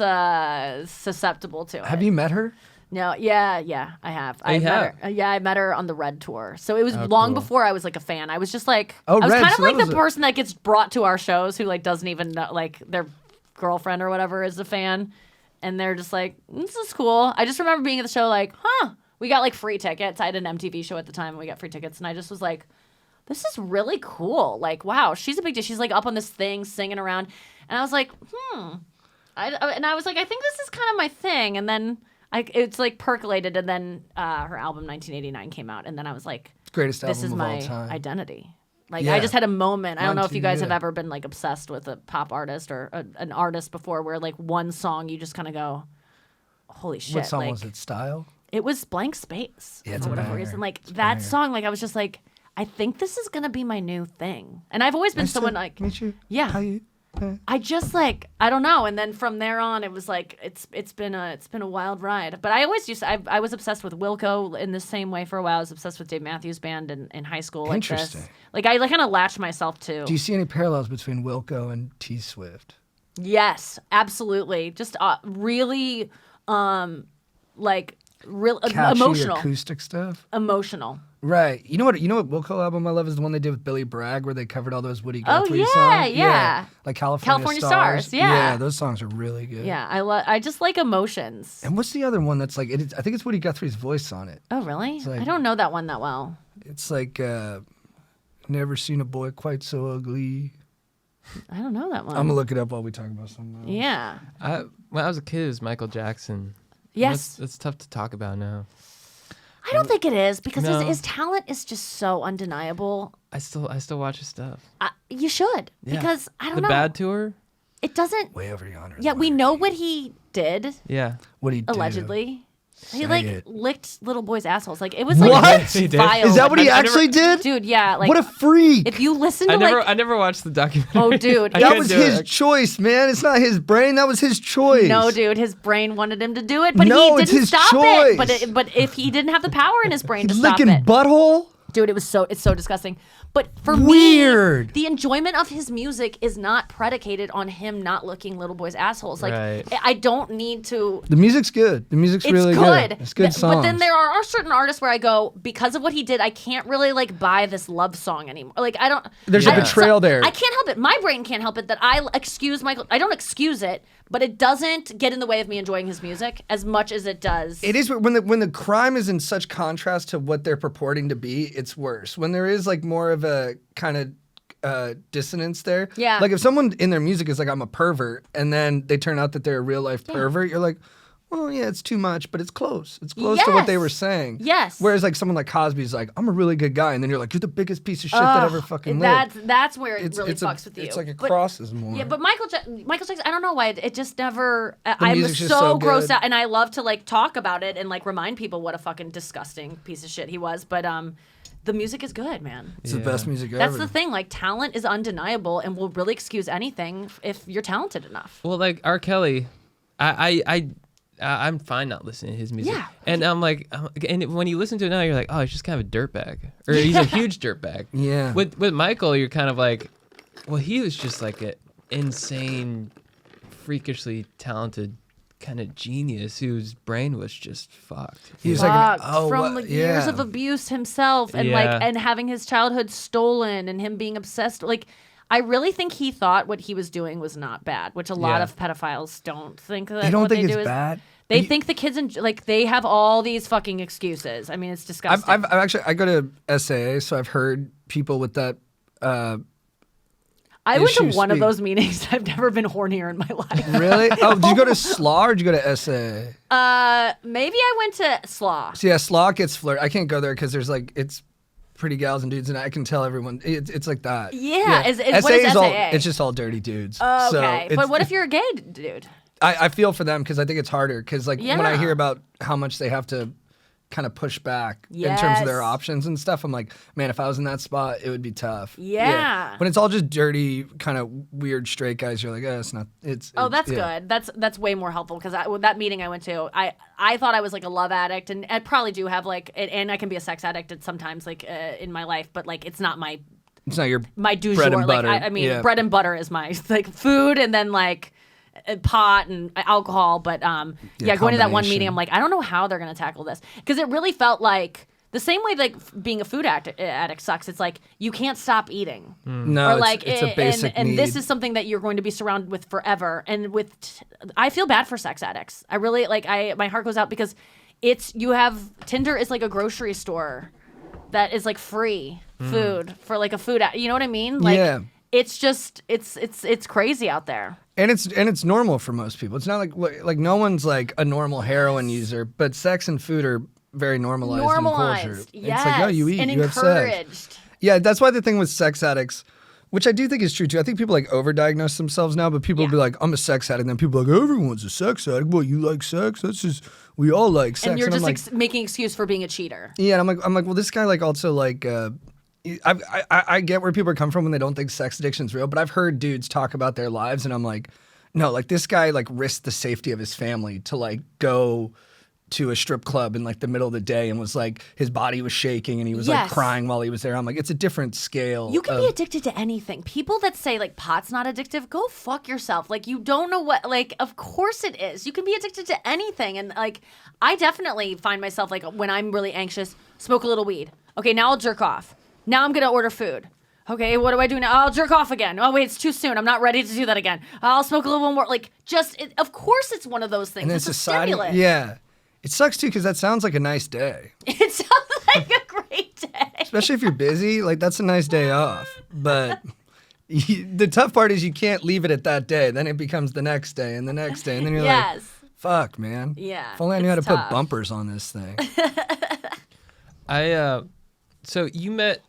susceptible to it. Have you met her? No, yeah, I have. I you met have? her. Yeah, I met her on the Red tour. So it was Oh, long cool. before I was like a fan. I was just like, Oh, I was Red, kind so of that like was the a- person that gets brought to our shows who like doesn't even know, like their girlfriend or whatever is a fan, and they're just like, this is cool. I just remember being at the show like, we got like free tickets. I had an MTV show at the time, and we got free tickets, and I just was like, this is really cool. Like, wow, she's a big deal. She's like up on this thing singing around, and I was like, and I was like, I think this is kind of my thing, and then. It's like percolated, and then her album 1989 came out, and then I was like, Greatest album "This is of my all time. identity." Like Yeah. I just had a moment. I don't Mine know if you too, guys yeah. have ever been like obsessed with a pop artist or an artist before, where like one song you just kind of go, "Holy shit!" What song like, was it? Style? It was Blank Space. Yeah, it's for a whatever banger. reason. Like It's a that banger. song, like I was just like, I think this is gonna be my new thing. And I've always been Nice someone to like, meet you. yeah. How you? I just like I don't know, and then from there on, it was like it's been a wild ride. But I always used to, I was obsessed with Wilco in the same way for a while. I was obsessed with Dave Matthews Band in high school. Like Interesting. this. Like I kind of latched myself to. Do you see any parallels between Wilco and T Swift? Yes, absolutely. Just really, like real Catchy emotional, acoustic stuff. emotional. Right. You know what Wilco album I love is the one they did with Billy Bragg where they covered all those Woody Oh, Guthrie yeah, songs. yeah. Like California Stars, yeah. Yeah, those songs are really good. Yeah, I just like emotions. And what's the other one that's like I think it's Woody Guthrie's voice on it. Oh, really? like- I don't know that one that well. It's like never seen a boy quite so ugly. I don't know that one. I'm gonna look it up while we talk about something else. Yeah. When I was a kid, it was Michael Jackson. Yes. That's tough to talk about now. I don't think it is because No. his talent is just so undeniable. I still watch his stuff. You should Yeah. because I don't The know. Bad Tour. It doesn't. Way over yonder. Yeah, we know what he did Yeah. What he do? allegedly. He Say like it. licked little boys' assholes. Like it was like What? He did. vile. Is that what he I never- actually did? Dude, yeah. Like What a freak! if you listen to I never watched the documentary. Oh, dude, I That couldn't was do his it. choice, man. It's not his brain. That was his choice. No, dude, his brain wanted him to do it, but No, he it's didn't his stop choice. it. But if he didn't have the power in his brain to He's stop licking it, butthole. dude, it's so disgusting. But for Weird. me, the enjoyment of his music is not predicated on him not looking little boys' assholes. Like Right. I don't need to. The music's good. The music's It's really good. It's good songs. But then there are certain artists where I go, because of what he did, I can't really like buy this love song anymore. Like I don't. There's a I don't- betrayal there. I can't help it. My brain can't help it that I excuse Michael. I don't excuse it, but it doesn't get in the way of me enjoying his music as much as it does. It is when the crime is in such contrast to what they're purporting to be. It's worse when there is like more of a kind of dissonance there. Yeah. Like if someone in their music is like I'm a pervert, and then they turn out that they're a real life pervert, you're like, well, yeah, it's too much, but it's close. It's close to what they Yes. were saying. Yes. Whereas like someone like Cosby's like, I'm a really good guy, and then you're like, you're the biggest piece of shit that ever fucking lived. That's where it really fucks with you. It's like it But- crosses more. Yeah, but Michael Jackson, I don't know why it just never. The I'm music's just so so grossed good. out, and I love to like talk about it and like remind people what a fucking disgusting piece of shit he was. But the music is good, man. it's the best music That's ever. the thing. Like talent is undeniable, and will really excuse anything if you're talented enough. Well, like R. Kelly, I'm fine not listening to his music. Yeah. And I'm like, and when you listen to it now, you're like, oh, he's just kind of a dirtbag, or he's a huge dirtbag. Yeah. With Michael, you're kind of like, well, he was just like an insane, freakishly talented kind of genius whose brain was just fucked. He was like, Fucked from what- years yeah. of abuse himself, and Yeah. like and having his childhood stolen, and him being obsessed. Like, I really think he thought what he was doing was not bad, which a lot Yeah. of pedophiles don't think that. They don't what think they it's do is bad. They think the kids like they have all these fucking excuses. I mean, it's disgusting. I've actually I go to SAA, so I've heard people with that. I went to issue one of speak. those meetings. I've never been hornier in my life. Really? Oh, did you go to SLA or did you go to SAA? Maybe I went to Slaw. So yeah, SLA gets flirted. I can't go there because there's like it's pretty gals and dudes, and I can tell everyone it's like that. Yeah, what is all SAA? it's just all dirty dudes. Okay, So but it's- what if you're a gay dude? I feel for them because I think it's harder because like when I Yeah. hear about how much they have to kind of push back in terms of their Yes. options and stuff, I'm like, man, if I was in that spot, it would be tough. Yeah. When it's all just dirty, kind of weird straight guys, you're like, it's not. Oh, it's- that's yeah. good. That's way more helpful because that meeting I went to, I thought I was like a love addict, and I probably do have like, and I can be a sex addict at sometimes like in my life, but like it's not my It's not your du bread jour. and Like butter. I mean, Yeah. bread and butter is my like food, and then like pot and alcohol. But yeah, going to that one meeting, combination. I'm like, I don't know how they're gonna tackle this because it really felt like the same way like being a food addict sucks. It's like you can't stop eating. No, Or it's, like, it's a basic and need. this is something that you're going to be surrounded with forever. And I feel bad for sex addicts. I really my heart goes out because Tinder is like a grocery store that is like free food for like a food. You know what I mean? Like, Yeah. It's just it's crazy out there. And it's normal for most people. It's not like no one's like a normal heroin user, but sex and food are very normalized in culture. Normalized, yes, It's like, oh, you eat, and you have sex. encouraged. Yeah, that's why the thing with sex addicts, which I do think is true too. I think people like overdiagnose themselves now, but people will be like, I'm a sex addict. And then people are like, everyone's a sex addict. Well, you like sex? That's just, we all like sex. And you're I'm just like, making excuse for being a cheater. yeah, and I'm like, well, this guy like also like, I get where people are coming from when they don't think sex addiction's real, but I've heard dudes talk about their lives and I'm like, no, like this guy like risked the safety of his family to like go to a strip club in like the middle of the day and was like, his body was shaking and he was like Yes. crying while he was there. I'm like, it's a different scale. You can be addicted to anything. People that say like pot's not addictive, go fuck yourself. Like you don't know what, like of course it is. You can be addicted to anything. And like I definitely find myself like when I'm really anxious, smoke a little weed. Okay, now I'll jerk off. Now I'm gonna order food. Okay, what do I do now? I'll jerk off again. Oh wait, it's too soon. I'm not ready to do that again. I'll smoke a little more. Like of course it's one of those things. and then It's a society, stimulant. yeah. It sucks too because that sounds like a nice day. It sounds like a great day. Especially if you're busy, like that's a nice day off. But the tough part is you can't leave it at that day. Then it becomes the next day and the next day. And then you're like, Yes. fuck, man. Yeah, If only I knew how to it's put tough. bumpers on this thing. So you met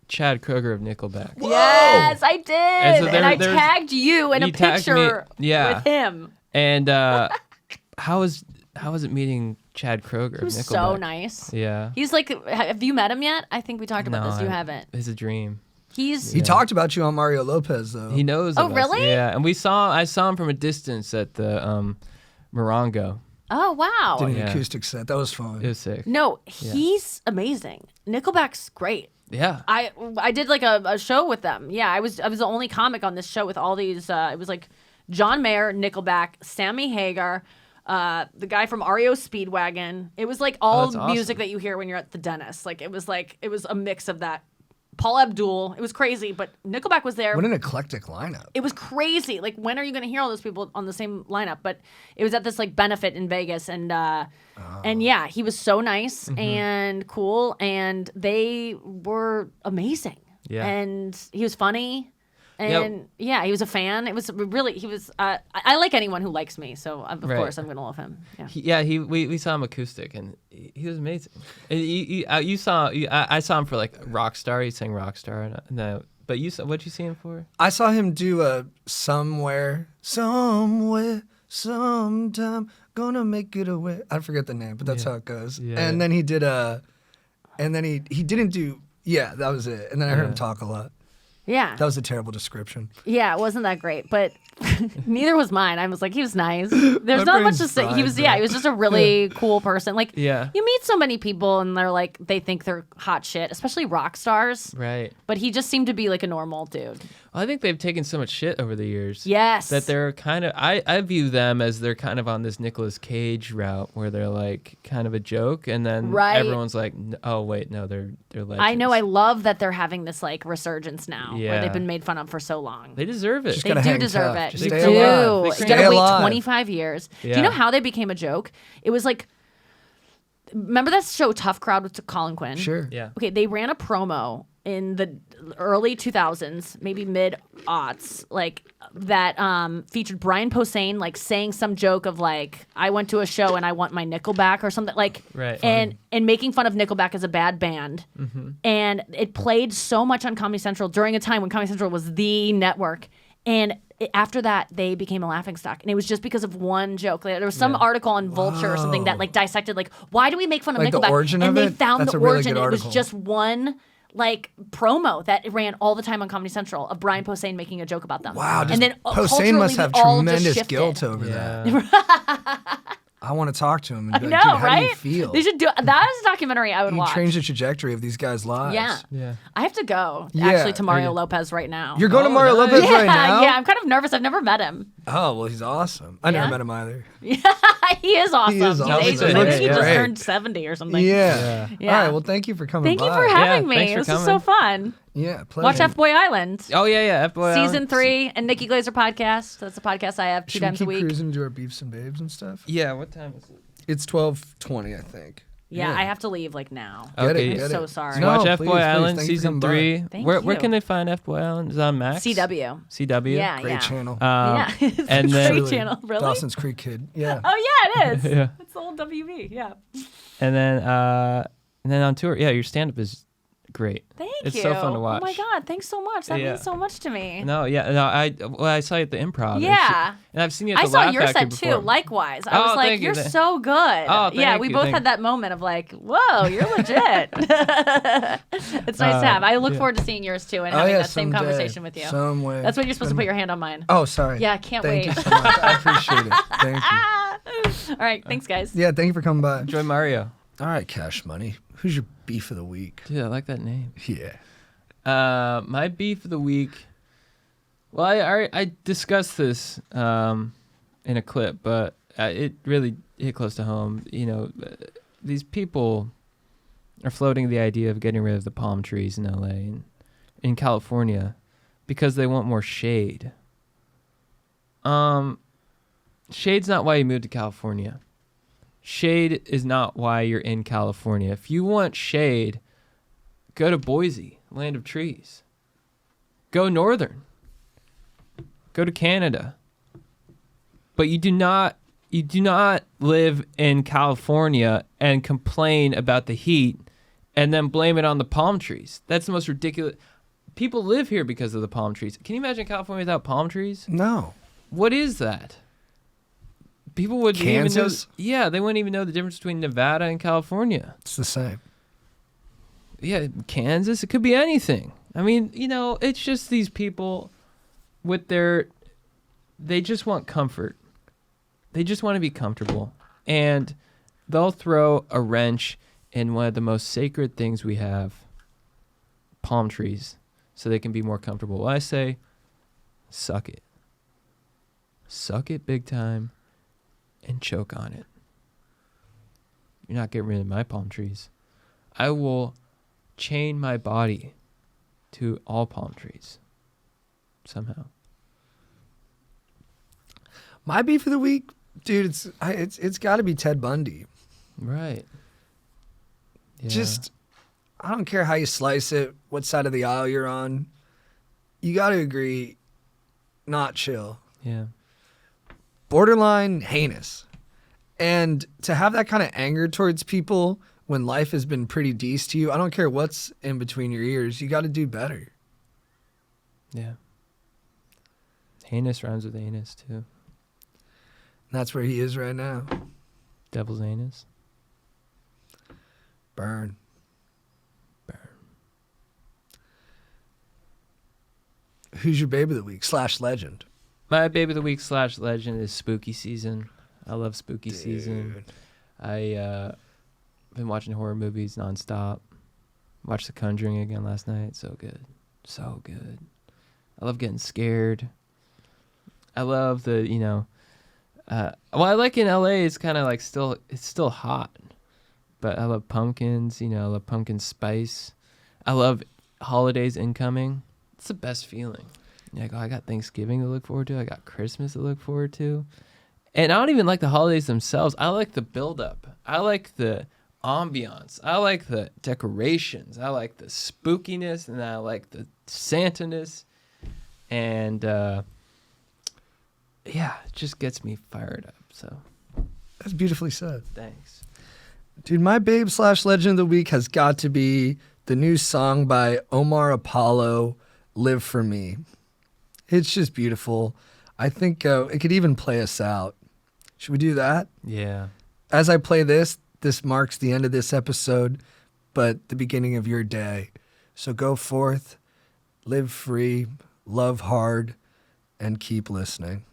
Chad Kroeger of Nickelback. Yes, I did. And so And I there's- tagged you in a you tagged me- picture yeah. with him. And how was it meeting Chad Kroeger He was of Nickelback? so nice. Yeah. He's like, have you met him yet? I think we talked about this. You haven't. It's a dream. He's He talked about you on Mario Lopez, though. He knows. Oh, of us. really? Yeah. And I saw him from a distance at the Morongo. oh wow. did an Yeah. acoustic set. That was fun. It was sick. No, he's amazing. Nickelback's great. Yeah. I did like a show with them. Yeah, I was the only comic on this show with all these. It was like John Mayer, Nickelback, Sammy Hagar, the guy from REO Speedwagon. It was like all that's awesome. music that you hear when you're at the dentist. Like it was a mix of that. Paul Abdul. It was crazy, but Nickelback was there. What an eclectic lineup. It was crazy. Like, when are you going to hear all those people on the same lineup? But it was at this like benefit in Vegas, and yeah, he was so nice and cool, and they were amazing. Yeah. And he was funny, and yeah, he was a fan. It was really I like anyone who likes me, so of Right. course I'm going to love him. Yeah. We saw him acoustic and he was amazing. And I saw him for like Rockstar. He sang Rockstar. But what'd you see him for? I saw him do a somewhere, sometime, gonna make it away. I forget the name, but that's how it goes. Yeah. And then he did and then he didn't do, yeah, that was it. And then I heard him talk a lot. Yeah. That was a terrible description. Yeah, it wasn't that great, but neither was mine. I was like, he was nice. There's My not much brain's to say. He fried, was, bro. yeah, he was just a really cool person. Like, Yeah. you meet so many people and they're like, they think they're hot shit, especially rock stars. Right. But he just seemed to be like a normal dude. Well, I think they've taken so much shit over the years. Yes. That they're kind of, I view them as they're kind of on this Nicolas Cage route where they're like kind of a joke, and then Right. everyone's like, oh wait, no, they're legends. I know. I love that they're having this like resurgence now, where Yeah. they've been made fun of for so long. They deserve it. Just They gotta do hang deserve tough. it. Just You stay do. alive. You Stay gotta wait alive. 25 years. Do Yeah. you know how they became a joke? It was like, remember that show Tough Crowd with Colin Quinn? Sure. Yeah. Okay, they ran a promo in the early 2000s, maybe mid-aughts, like that featured Brian Posehn like saying some joke of like, I went to a show and I want my Nickelback or something, like, Right. and making fun of Nickelback as a bad band. And it played so much on Comedy Central during a time when Comedy Central was the network. And after that, they became a laughingstock, and it was just because of one joke. Like, there was some article on Vulture or something that like dissected like, why do we make fun of Like the Nickelback? origin and of they it? found That's the a really origin. good It was article. just one like promo that ran all the time on Comedy Central of Brian Posehn making a joke about them. Wow. and then Posehn culturally, must have we all just tremendous shifted. guilt over Yeah. that. I want to talk to him and be No, like, dude, how right? do you feel? They should do that. Is a documentary I would You watch. changed the trajectory of these guys' lives. Yeah. Yeah. I have to go Yeah. actually to Mario Are you- Lopez right now. You're going to Oh, Mario nice. Lopez yeah, right now? yeah. I'm kind of nervous. I've never met him. Oh, well, he's awesome. I Yeah? never met him either. he is awesome. He is He's awesome. Asian. He I think looks he just great. turned 70 or something. Yeah. Yeah. All right. Well, thank you for coming Thank by. you for having Yeah, me. thanks for This is so fun. Yeah, pleasure. Watch FBOY Island. Oh yeah. FBOY Season Island. 3 and Nikki Glaser podcast. That's a podcast I have 2 Should we times a keep week. cruising to our beefs and babes and stuff? Yeah. What time is it? It's 12:20, I think. Yeah, Yeah. I have to leave like now. Get Okay. it, get so it. sorry. No, Watch please, FBOY please. Island Thank you for season coming by. 3. Thank Where you. can they find FBOY Island? Is it on Max? CW. CW. Yeah, Great yeah. channel. Yeah, it's and a then- great channel. Really? Dawson's Creek Kid. Yeah. Oh yeah, it is. Yeah. It's the old WB. Yeah. And then on tour, yeah, your stand up is great. Thank it's you. so fun to watch. Oh my God, thanks so much. That Yeah. means so much to me. No, I saw you at the Improv. Yeah. And I've seen you at I the saw Laugh your Factory set before. too. Likewise, I Oh, was like, thank you. "You're so good." Oh, yeah, thank we you, both thank had that moment of like, "Whoa, you're legit." It's nice to have. I look yeah. forward to seeing yours too and having that same someday, conversation with you. Some way. That's when you're supposed to put your hand on mine. Oh, sorry. Yeah, I can't Thank wait. you so much. I appreciate it. Thank you. All right, thanks, guys. Yeah, thank you for coming by. Enjoy Mario. All right, Cash Money. Who's your beef of the week? Dude, I like that name. Yeah. My beef of the week. Well, I discussed this in a clip, but it really hit close to home. You know, these people are floating the idea of getting rid of the palm trees in LA and in California because they want more shade. Shade's not why you moved to California. Shade is not why you're in California. If you want shade, go to Boise, land of trees. Go northern. Go to Canada. But you do not live in California and complain about the heat and then blame it on the palm trees. That's the most ridiculous. People live here because of the palm trees. Can you imagine California without palm trees? No. What is that? People wouldn't Kansas? even know. Yeah, they wouldn't even know the difference between Nevada and California. It's the same. Yeah, Kansas. It could be anything. I mean, you know, it's just these people with they just want comfort. They just want to be comfortable. And they'll throw a wrench in one of the most sacred things we have, palm trees, so they can be more comfortable. Well, I say, suck it. Suck it big time and choke on it. You're not getting rid of my palm trees. I will chain my body to all palm trees somehow. My beef of the week, dude, it's got to be Ted Bundy. Right. Yeah. Just, I don't care how you slice it, what side of the aisle you're on. You got to agree, not chill. Yeah. Borderline heinous. And to have that kind of anger towards people when life has been pretty decent to you, I don't care what's in between your ears, you got to do better. Yeah. Heinous rhymes with anus too. And that's where he is right now. Devil's anus. Burn. Who's your baby of the week / legend? My baby of the week / legend is spooky season. I love spooky season. I been watching horror movies nonstop. Watched The Conjuring again last night. So good. So good. I love getting scared. I love the, you know, well, I like in LA, it's kind of like it's still hot. But I love pumpkins, you know, I love pumpkin spice. I love holidays incoming. It's the best feeling. You're like, oh, I got Thanksgiving to look forward to. I got Christmas to look forward to. And I don't even like the holidays themselves. I like the buildup. I like the ambiance. I like the decorations. I like the spookiness, and I like the Santa-ness. And yeah, it just gets me fired up. So That's beautifully said. thanks. Dude, my babe / legend of the week has got to be the new song by Omar Apollo, Live For Me. It's just beautiful. I think it could even play us out. Should we do that? Yeah. As I play this marks the end of this episode, but the beginning of your day. So go forth, live free, love hard, and keep listening.